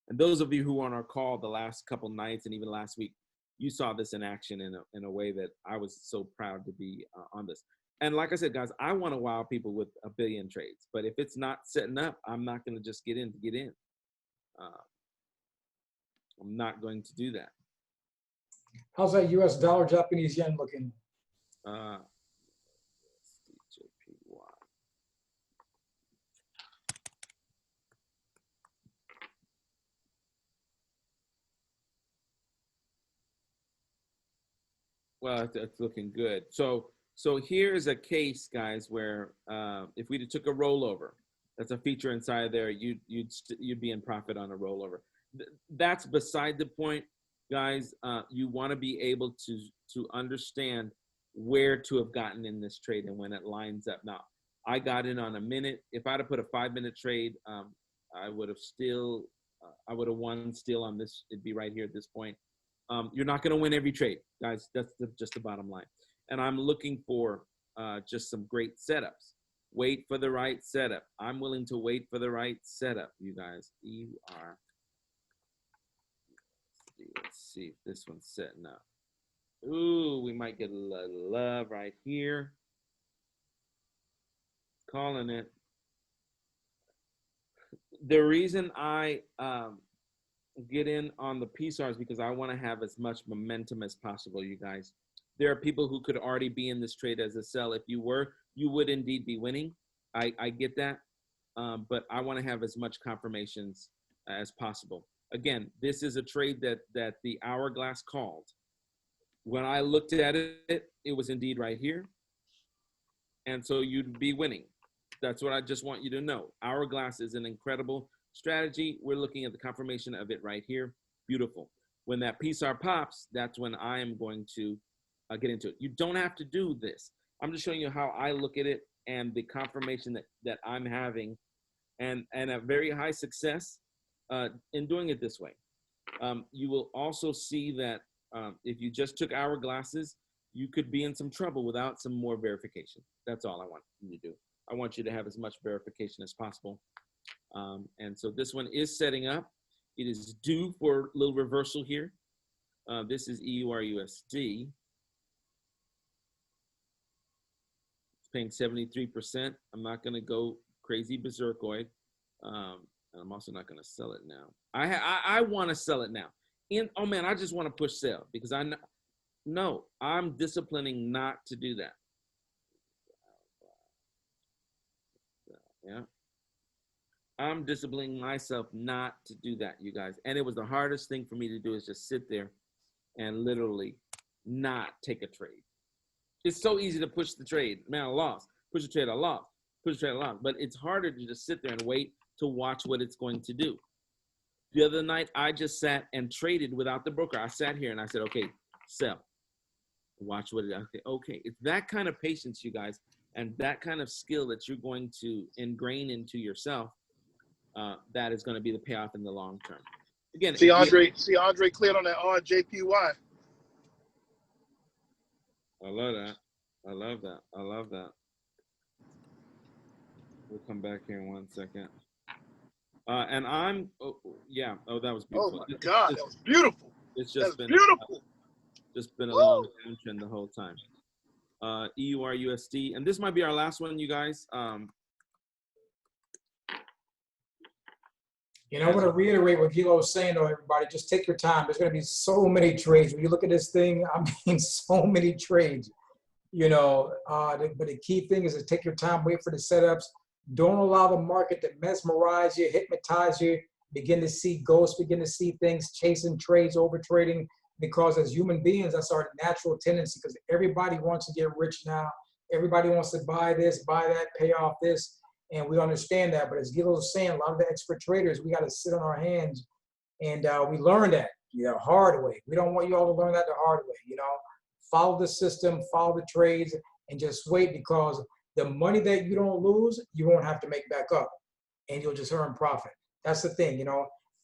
Speaker 1: And those of you who were on our call the last couple nights and even last week, you saw this in action in a way that I was so proud to be on this. And like I said, guys, I want to wow people with a billion trades. But if it's not setting up, I'm not going to just get in to get in. I'm not going to do that.
Speaker 3: How's that US dollar, Japanese yen looking?
Speaker 1: Well, it's looking good. So here's a case, guys, where if we took a rollover, that's a feature inside there. You'd be in profit on a rollover. That's beside the point, guys. You want to be able to understand where to have gotten in this trade and when it lines up. Now, I got in on a minute. If I'd have put a 5-minute trade, I would have won still on this. It'd be right here at this point. You're not going to win every trade, guys. That's just the bottom line. And I'm looking for just some great setups. Wait for the right setup. I'm willing to wait for the right setup, you guys. Let's see if this one's setting up. Ooh, we might get a little love right here. Calling it. The reason I get in on the PSARs because I want to have as much momentum as possible, you guys. There are people who could already be in this trade as a sell. If you were, you would indeed be winning. I get that, but I want to have as much confirmations as possible. Again, this is a trade that the Hourglass called. When I looked at it, it was indeed right here, and so you'd be winning. That's what I just want you to know. Hourglass is an incredible strategy. We're looking at the confirmation of it right here. Beautiful. When that PSAR pops, that's when I am going to get into it. You don't have to do this. I'm just showing you how I look at it and the confirmation that I'm having, and a very high success in doing it this way. You will also see that if you just took hourglasses, you could be in some trouble without some more verification. That's all I want you to do. I want you to have as much verification as possible. And so this one is setting up. It is due for a little reversal here. This is EURUSD. It's paying 73%. I'm not going to go crazy berserkoid. And I'm also not going to sell it now. I want to sell it now. Oh man, I just want to push sell because I know. No, I'm disciplining not to do that. Yeah. I'm disciplining myself not to do that, you guys. And it was the hardest thing for me to do is just sit there and literally not take a trade. It's so easy to push the trade. Man, I lost. Push the trade, I lost. Push the trade, I lost. But it's harder to just sit there and wait to watch what it's going to do. The other night, I just sat and traded without the broker. I sat here and I said, okay, sell. Watch what it, okay. It's that kind of patience, you guys, and that kind of skill that you're going to ingrain into yourself. That is going to be the payoff in the long term. Again,
Speaker 5: see Andre cleared on that RJPY.
Speaker 1: I love that. I love that. I love that. We'll come back here in 1 second. And I'm, yeah. Oh, that was beautiful.
Speaker 5: Oh my God, that was beautiful.
Speaker 1: It's just been
Speaker 5: beautiful.
Speaker 1: Just been a long trend the whole time. EURUSD, and this might be our last one, you guys.
Speaker 3: You know, I want to reiterate what Gilo was saying, though, everybody. Just take your time. There's going to be so many trades. When you look at this thing, I mean, so many trades, you know. But the key thing is to take your time, wait for the setups. Don't allow the market to mesmerize you, hypnotize you, begin to see ghosts, begin to see things, chasing trades, over trading. Because as human beings, that's our natural tendency, because everybody wants to get rich now. Everybody wants to buy this, buy that, pay off this. And we understand that. But as Gilo was saying, a lot of the expert traders, we got to sit on our hands. And we learn that, hard way. We don't want you all to learn that the hard way, Follow the system, follow the trades, and just wait, because the money that you don't lose, you won't have to make back up. And you'll just earn profit. That's the thing,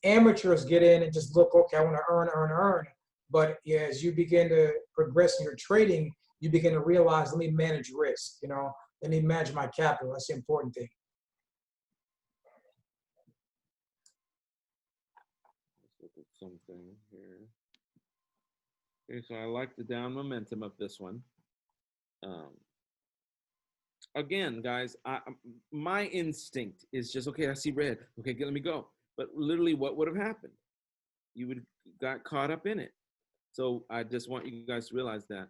Speaker 3: Amateurs get in and just look, okay, I want to earn. But as you begin to progress in your trading, you begin to realize, let me manage risk, let me manage my capital. That's the important thing.
Speaker 1: Let's look at something here. Okay, so I like the down momentum of this one. Again, guys, my instinct is just, okay, I see red. Okay, let me go. But literally, what would have happened? You would have got caught up in it. So I just want you guys to realize that.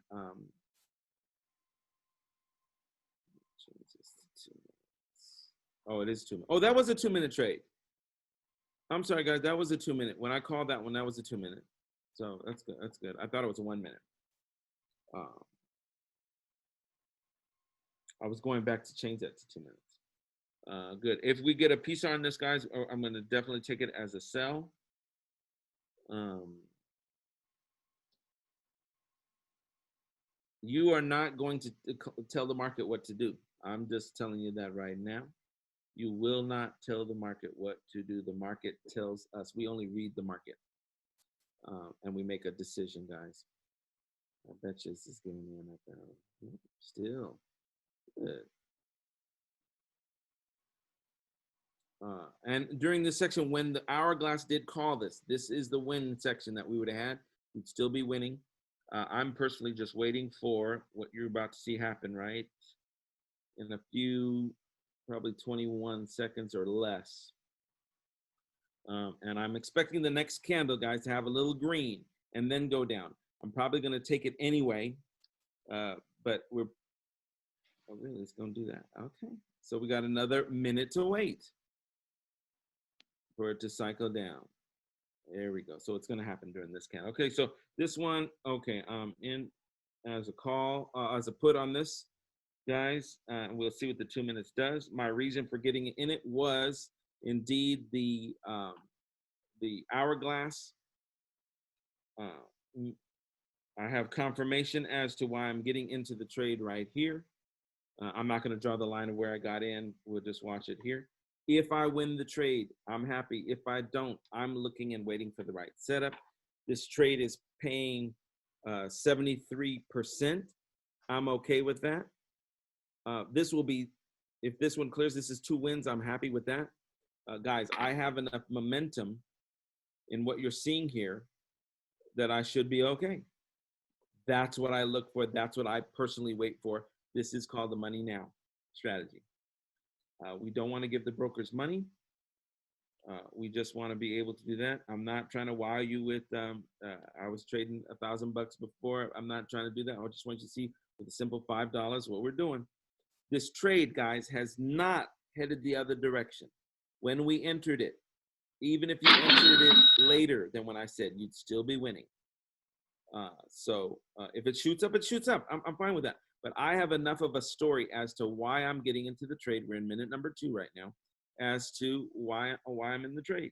Speaker 1: Oh, it is 2 minutes. Oh, that was a 2-minute trade. I'm sorry, guys. That was a 2-minute. When I called that one, that was a 2-minute. So that's good. That's good. I thought it was a 1 minute. I was going back to change that to 2 minutes. Good. If we get a PSAR on this, guys, I'm going to definitely take it as a sell. You are not going to tell the market what to do. I'm just telling you that right now. You will not tell the market what to do. The market tells us. We only read the market. And we make a decision, guys. I bet you this is giving me enough. Still. Good. And during this section, when the hourglass did call this is the win section that we would have had. We'd still be winning. I'm personally just waiting for what you're about to see happen, right? In a few, probably 21 seconds or less. And I'm expecting the next candle, guys, to have a little green and then go down. I'm probably going to take it anyway, but oh, really, it's going to do that. Okay. So we got another minute to wait for it to cycle down. There we go. So it's going to happen during this candle. Okay, so this one, okay, in as a call, as a put on this, guys, and we'll see what the 2 minutes does. My reason for getting in it was Indeed, the hourglass, I have confirmation as to why I'm getting into the trade right here. I'm not going to draw the line of where I got in. We'll just watch it here. If I win the trade, I'm happy. If I don't, I'm looking and waiting for the right setup. This trade is paying 73%. I'm okay with that. This will be, if this one clears, this is 2 wins. I'm happy with that. Guys, I have enough momentum in what you're seeing here that I should be okay. That's what I look for. That's what I personally wait for. This is called the money now strategy. We don't want to give the brokers money. We just want to be able to do that. I'm not trying to wow you with, I was trading $1,000 before. I'm not trying to do that. I just want you to see with a simple $5 what we're doing. This trade, guys, has not headed the other direction. When we entered it, even if you entered it later than when I said, you'd still be winning. So if it shoots up, it shoots up. I'm fine with that. But I have enough of a story as to why I'm getting into the trade. We're in minute number 2 right now, as to why I'm in the trade.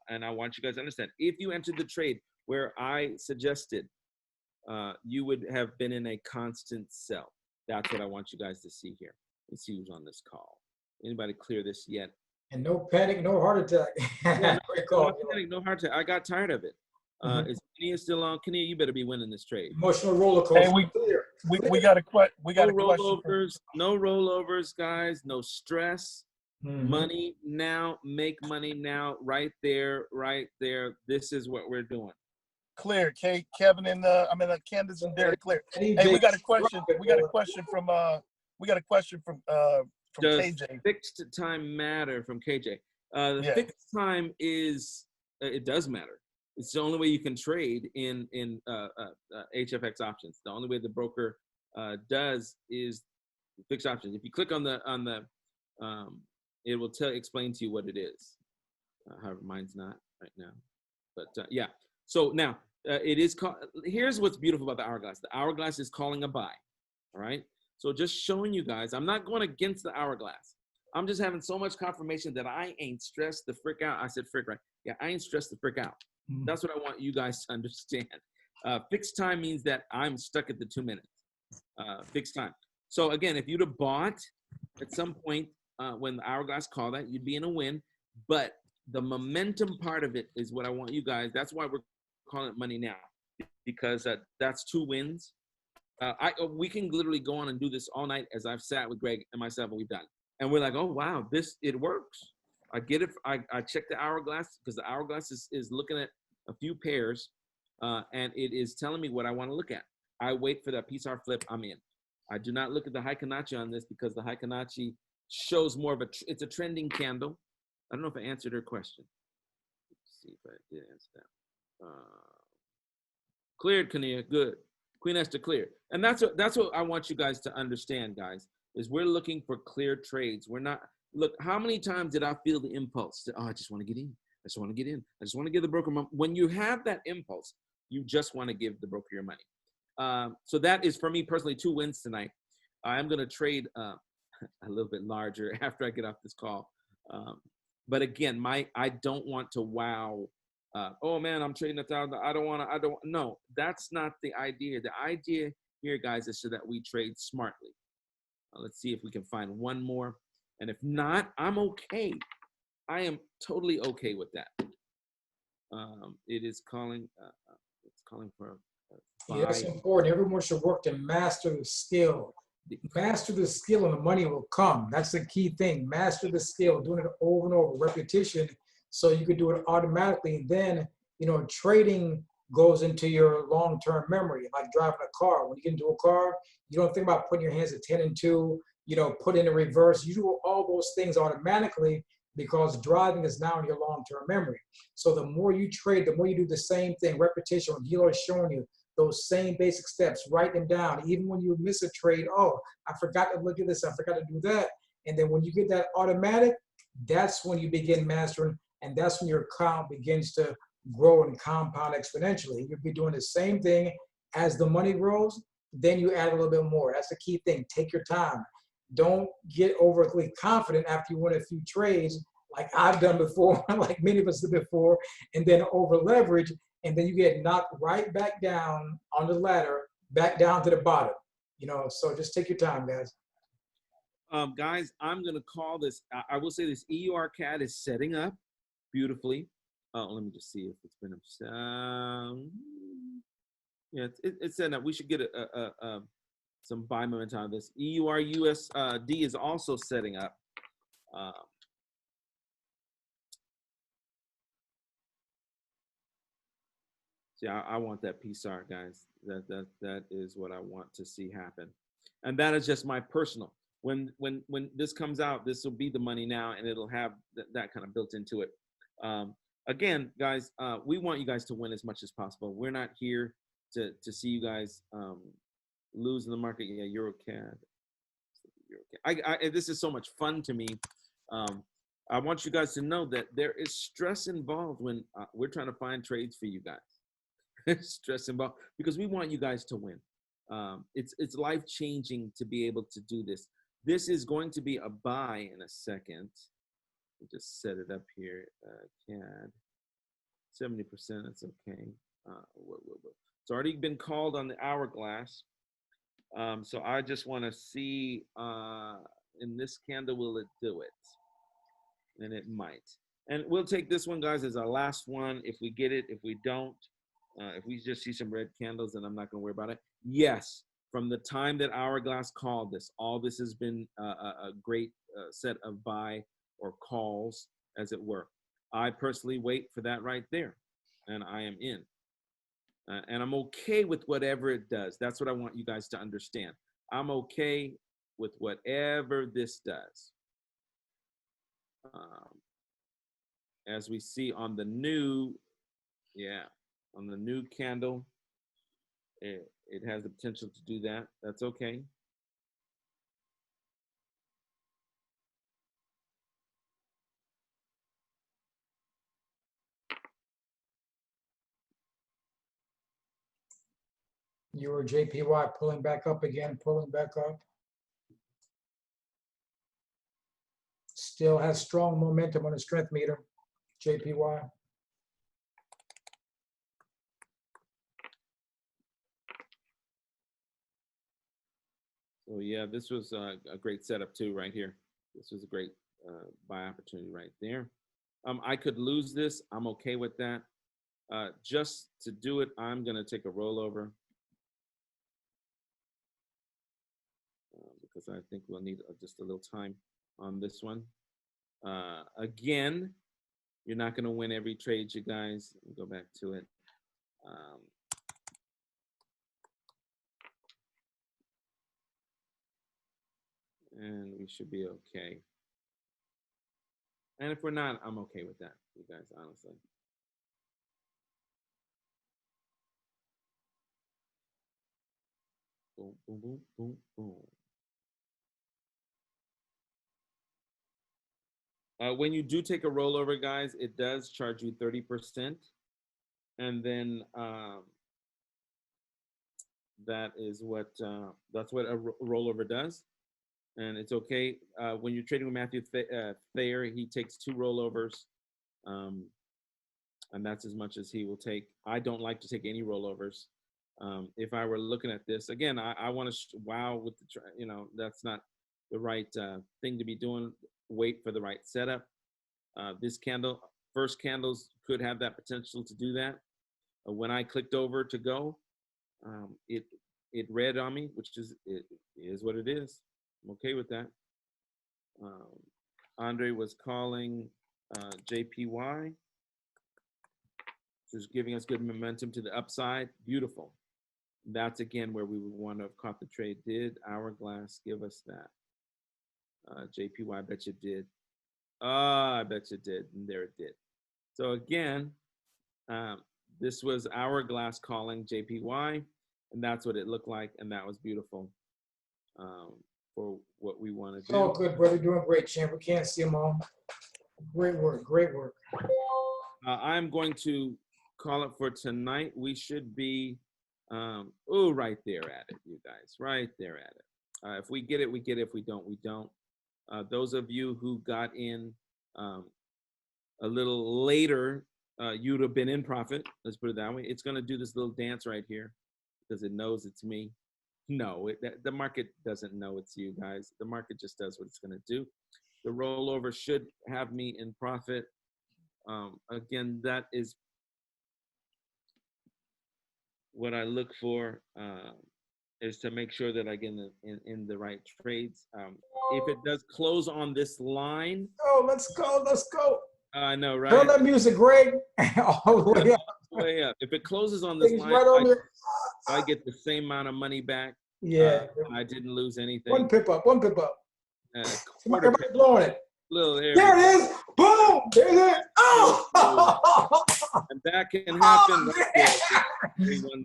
Speaker 1: And I want you guys to understand, if you entered the trade where I suggested, you would have been in a constant sell. That's what I want you guys to see here. Let's see who's on this call. Anybody clear this yet?
Speaker 3: And no panic, no heart attack.
Speaker 1: Yeah, no panic, no heart attack. I got tired of it. Is Kenia still on? Kenia, you better be winning this trade.
Speaker 3: Emotional roller coaster.
Speaker 5: Hey, we got a question.
Speaker 1: No rollovers, no rollovers, guys. No stress. Money now, make money now. Right there, right there. This is what we're doing.
Speaker 5: Clear, Kevin and Candace and Derek. Clear. Hey, we got a question. We got a question from
Speaker 1: Does
Speaker 5: KJ.
Speaker 1: Fixed time matter from KJ? The fixed time is it does matter. It's the only way you can trade in HFX options. The only way the broker does is fixed options. If you click on the it will explain to you what it is. However, mine's not right now, but yeah. So now it is called. Here's what's beautiful about the hourglass. The hourglass is calling a buy. All right. So just showing you guys, I'm not going against the hourglass. I'm just having so much confirmation that I ain't stressed the frick out. I said frick, right? Yeah, I ain't stressed the frick out. That's what I want you guys to understand. Fixed time means that I'm stuck at the 2 minutes. Fixed time. So again, if you'd have bought at some point when the hourglass called that, you'd be in a win. But the momentum part of it is what I want you guys. That's why we're calling it money now, because that's 2 wins. We can literally go on and do this all night, as I've sat with Greg and myself, and we've done. And we're like, oh wow, it works. I get it. I check the hourglass because the hourglass is looking at a few pairs, and it is telling me what I want to look at. I wait for that PSR flip. I'm in. I do not look at the Heikanauchi on this because the Heikanauchi shows more of it's a trending candle. I don't know if I answered her question. Let's see if I did answer that. Cleared, Kania. Good. Queen Esther cleared. And that's what I want you guys to understand, guys, is we're looking for clear trades. We're not. Look, how many times did I feel the impulse to, I just want to get in. I just want to get in. I just want to give the broker money. When you have that impulse, you just want to give the broker your money. So that is, for me personally, 2 wins tonight. I'm going to trade a little bit larger after I get off this call. But again, I don't want to wow. Oh man, I'm trading 1,000. No, that's not the idea. The idea here, guys, is so that we trade smartly. Let's see if we can find one more. And if not, I'm okay. I am totally okay with that. It is calling. It's calling for.
Speaker 3: Yeah, that's important. Everyone should work to master the skill. Master the skill, and the money will come. That's the key thing. Master the skill, doing it over and over, repetition, so you can do it automatically. And then, trading goes into your long-term memory, like driving a car. When you get into a car, you don't think about putting your hands at 10 and 2. Put in a reverse. You do all those things automatically because driving is now in your long-term memory. So the more you trade, the more you do the same thing, repetition. What Gilo is showing you, those same basic steps, write them down. Even when you miss a trade, oh, I forgot to look at this, I forgot to do that. And then when you get that automatic, that's when you begin mastering, and that's when your account begins to grow and compound exponentially. You'll be doing the same thing as the money grows, then you add a little bit more. That's the key thing. Take your time. Don't get overly confident after you win a few trades like I've done before, like many of us did before, and then over leverage, and then you get knocked right back down on the ladder, back down to the bottom. You know, so just take your time, guys.
Speaker 1: Guys, I'm going to call this. I will say this EUR CAD is setting up beautifully. Let me just see if it's been. Yeah, it's setting up. We should get some buy momentum on this. EUR USD is also setting up. See, I want that PSAR, guys. That is what I want to see happen, and that is just my personal. When this comes out, this will be the money now, and it'll have that kind of built into it. Again, guys, we want you guys to win as much as possible. We're not here to see you guys lose in the market. Yeah, EuroCAD. This is so much fun to me. I want you guys to know that there is stress involved when we're trying to find trades for you guys. Stress involved because we want you guys to win. It's life-changing to be able to do this. This is going to be a buy in a second. We'll just set it up here. CAD 70%. That's okay. It's already been called on the hourglass. So I just want to see in this candle, will it do it? And it might. And we'll take this one, guys, as our last one. If we get it, if we don't, if we just see some red candles, then I'm not going to worry about it. Yes, from the time that Hourglass called this, all this has been a great set of buy or calls, as it were. I personally wait for that right there, and I am in. And I'm okay with whatever it does. That's what I want you guys to understand. I'm okay with whatever this does. As we see on the new, on the new candle, it has the potential to do that. That's okay.
Speaker 3: Your JPY pulling back up again, pulling back up. Still has strong momentum on the strength meter, JPY.
Speaker 1: So yeah, this was a great setup too, right here. This was a great buy opportunity right there. I could lose this. I'm okay with that. Just to do it, I'm gonna take a rollover because I think we'll need just a little time on this one. Again, you're not gonna win every trade, you guys. Go back to it. And we should be okay. And if we're not, I'm okay with that, you guys, honestly. Boom, boom, boom, boom, boom. When you do take a rollover, guys, it does charge you 30%. And then that's what a rollover does. And it's okay. When you're trading with Matthew Thayer, he takes 2 rollovers. And that's as much as he will take. I don't like to take any rollovers. If I were looking at this, again, I want to wow with the, that's not the right thing to be doing. Wait for the right setup. This candle, first candles could have that potential to do that. When I clicked over to go, it read on me, which is what it is. I'm okay with that. Andre was calling JPY, which is giving us good momentum to the upside. Beautiful. That's again where we would want to have caught the trade. Did Hourglass give us that? JPY, I bet you did. I bet you did. And there it did. So again, this was Hourglass calling JPY, and that's what it looked like, and that was beautiful for what we want to do.
Speaker 3: Oh, good, brother. Doing great, champ. We can't see them all. Great work. Great work.
Speaker 1: I'm going to call it for tonight. We should be, right there at it, you guys. Right there at it. If we get it, we get it. If we don't, we don't. Those of you who got in a little later, you'd have been in profit. Let's put it that way. It's going to do this little dance right here because it knows it's me. No, the market doesn't know it's you guys. The market just does what it's going to do. The rollover should have me in profit. Again, that is what I look for, is to make sure that I get in the right trades. If it does close on this line.
Speaker 3: Oh, let's go. Let's go.
Speaker 1: I know, right?
Speaker 3: Turn that music, Greg. All the way up.
Speaker 1: Way up. If it closes on this line,
Speaker 3: Right on
Speaker 1: I get the same amount of money back.
Speaker 3: Yeah.
Speaker 1: I didn't lose anything.
Speaker 3: One pip up. One pip up. Everybody
Speaker 1: Pip.
Speaker 3: blowing it.
Speaker 1: Little
Speaker 3: there it is. Boom. There it is. Oh.
Speaker 1: And that can happen.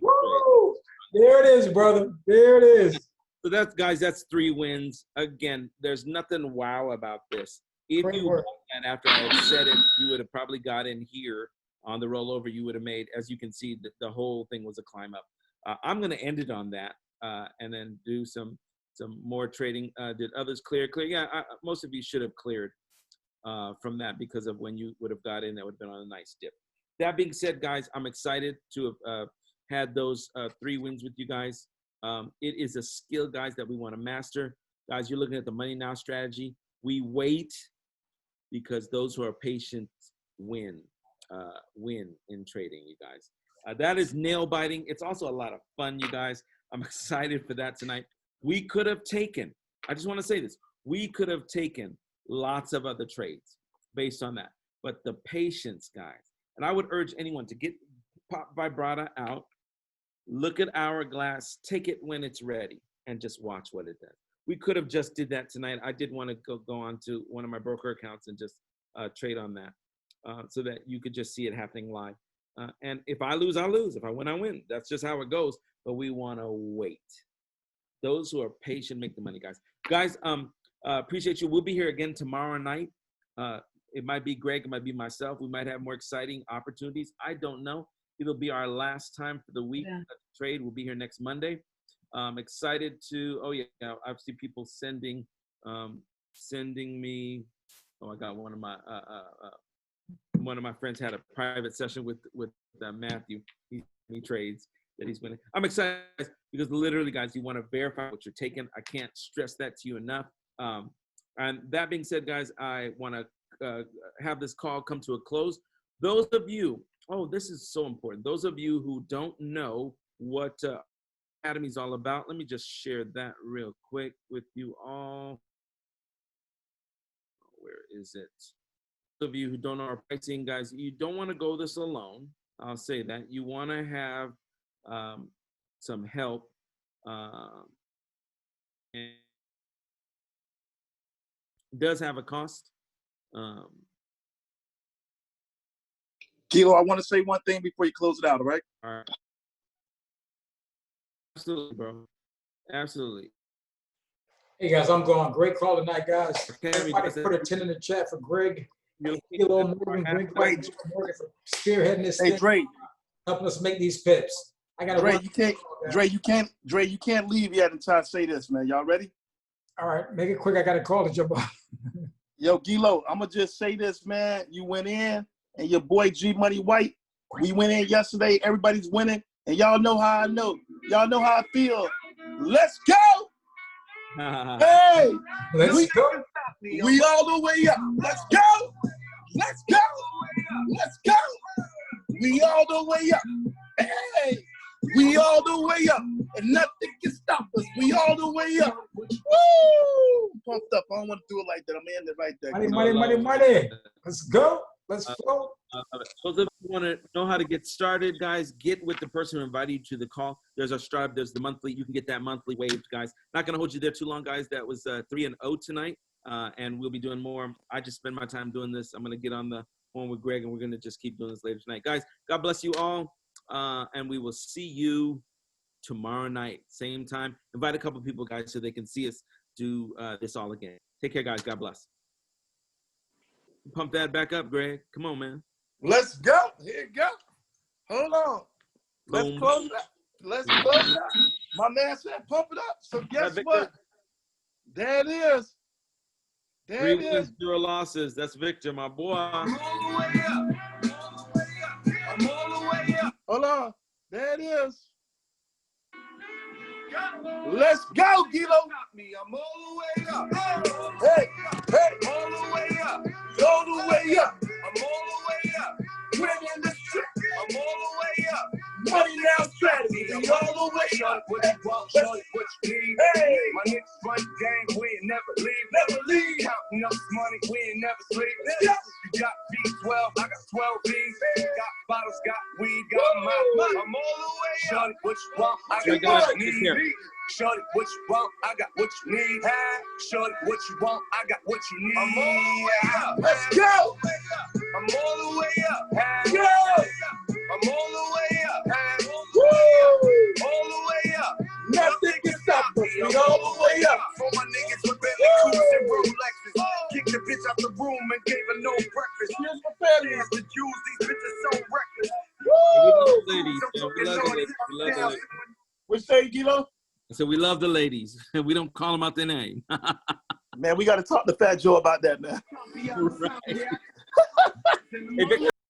Speaker 3: Woo. There it is, brother. There it is.
Speaker 1: So that's, guys, that's 3 wins. Again, there's nothing wow about this. If
Speaker 3: Great
Speaker 1: you
Speaker 3: work.
Speaker 1: and after I had said it, you would have probably got in here on the rollover. You would have made, as you can see, the whole thing was a climb up. I'm going to end it on that, and then do some more trading. Did others clear? Yeah, most of you should have cleared from that because of when you would have got in. That would have been on a nice dip. That being said, guys, I'm excited to have had those 3 wins with you guys. It is a skill, guys, that we want to master. Guys, you're looking at the money now strategy. We wait because those who are patient win in trading, you guys. That is nail biting. It's also a lot of fun, you guys. I'm excited for that tonight. We could have taken, I just want to say this, we could have taken lots of other trades based on that. But the patience, guys, and I would urge anyone to get Pop Vibrata out, look at Hourglass, take it when it's ready, and just watch what it does. We could have just did that tonight. I did want to go on to one of my broker accounts and just trade on that so that you could just see it happening live. And if I lose, I lose. If I win, I win. That's just how it goes. But we want to wait. Those who are patient make the money, guys. Guys, appreciate you. We'll be here again tomorrow night. It might be Greg. It might be myself. We might have more exciting opportunities. I don't know. It'll be our last time for the week. Yeah. Trade. We'll be here next Monday. Excited to, oh yeah, I've seen people sending me, oh, I got one of my friends had a private session with Matthew. He trades that he's winning. I'm excited because literally, guys, you want to verify what you're taking. I can't stress that to you enough. And that being said, guys, I want to have this call come to a close. Those of you, oh, this is so important. Those of you who don't know what Academy is all about, let me just share that real quick with you all. Where is it? Those of you who don't know our pricing, guys, you don't want to go this alone. I'll say that. You want to have some help. And it does have a cost.
Speaker 5: Kilo, I want to say one thing before you close it out, all right?
Speaker 1: All right. Absolutely, bro. Absolutely.
Speaker 3: Hey, guys, I'm going. Great call tonight, guys.
Speaker 1: Okay,
Speaker 3: everybody put a 10 in the chat for Greg. Kilo Morgan, Greg Morgan for spearheading this thing.
Speaker 5: Dre.
Speaker 3: Helping us make these pips. I got
Speaker 5: Dre, you can't leave yet until I say this, man. Y'all ready?
Speaker 3: All right, make it quick. I got a call to jump on.
Speaker 5: Yo, Gilo, I'm going to just say this, man. You went in, and your boy G Money White, we went in yesterday. Everybody's winning, and y'all know how I know. Y'all know how I feel. Let's go! Hey!
Speaker 3: Let's go.
Speaker 5: We all the way up. Let's go! Let's go! Let's go! We all the way up. Hey! We all the way up. And nothing can stop us. We all the way up. Woo! Pumped up. I don't want to do it like that. I'm in it right there.
Speaker 3: Money. Let's go. Let's flow.
Speaker 1: So if you want to know how to get started, guys, get with the person who invited you to the call. There's our Stripe. There's the monthly. You can get that monthly waived, guys. Not going to hold you there too long, guys. That was 3-0 tonight, and we'll be doing more. I just spend my time doing this. I'm going to get on the phone with Greg, and we're going to just keep doing this later tonight. Guys, God bless you all, and we will see you tomorrow night, same time. Invite a couple people, guys, so they can see us do this all again. Take care, guys. God bless. Pump that back up, Greg. Come on, man.
Speaker 5: Let's go. Here you go. Hold on. Let's
Speaker 1: Boom.
Speaker 5: close it up. Let's close it up. My man said pump it up. So guess what? There it is. There
Speaker 1: 3
Speaker 5: it
Speaker 1: wins,
Speaker 5: is.
Speaker 1: 0 losses. That's Victor, my boy.
Speaker 6: I'm all the way up. I'm all the way up. I'm all the way up.
Speaker 5: Hold on. There it is. Let's go, Gilo.
Speaker 6: I'm all the way up.
Speaker 5: Hey, hey,
Speaker 6: All the way up.
Speaker 5: all the way up.
Speaker 6: I'm all the way up.
Speaker 5: Winning the strip.
Speaker 6: I'm all the way up.
Speaker 5: Money now strategy. We all the way up.
Speaker 6: What you want, shorty, what you need.
Speaker 5: Hey,
Speaker 6: My niggas run the game, we ain't never leave.
Speaker 5: never leave.
Speaker 6: Counting up this money, we ain't never sleep.
Speaker 5: Yeah.
Speaker 6: You got B12, I got 12 B's. Got bottles, got weed, got my. I'm all the way up. Shorty, what you want, I
Speaker 1: Check
Speaker 6: got
Speaker 1: it out.
Speaker 6: what you
Speaker 1: Here.
Speaker 6: need. Shorty, what you want, I got what you need. Shorty, what you want, I got what you need. I'm all the way up.
Speaker 5: Let's go.
Speaker 6: I'm all the way up.
Speaker 5: Go.
Speaker 6: I'm all the way up.
Speaker 5: Woo.
Speaker 6: All the way up.
Speaker 5: Nothing can stop us. We all the way up.
Speaker 6: For my niggas with Bentley Coupes and Rolexes. Kicked the bitch out the room and gave her no breakfast.
Speaker 5: Here's my family.
Speaker 6: Is the Jews, these bitches so reckless.
Speaker 1: We love
Speaker 5: Woo.
Speaker 1: the ladies, man. We love the ladies. We love the ladies.
Speaker 5: What say, Gilo?
Speaker 1: I said we love the ladies. We don't call them out their name.
Speaker 5: Man, we got to talk to Fat Joe about that, man.
Speaker 1: Right. Hey, Victor,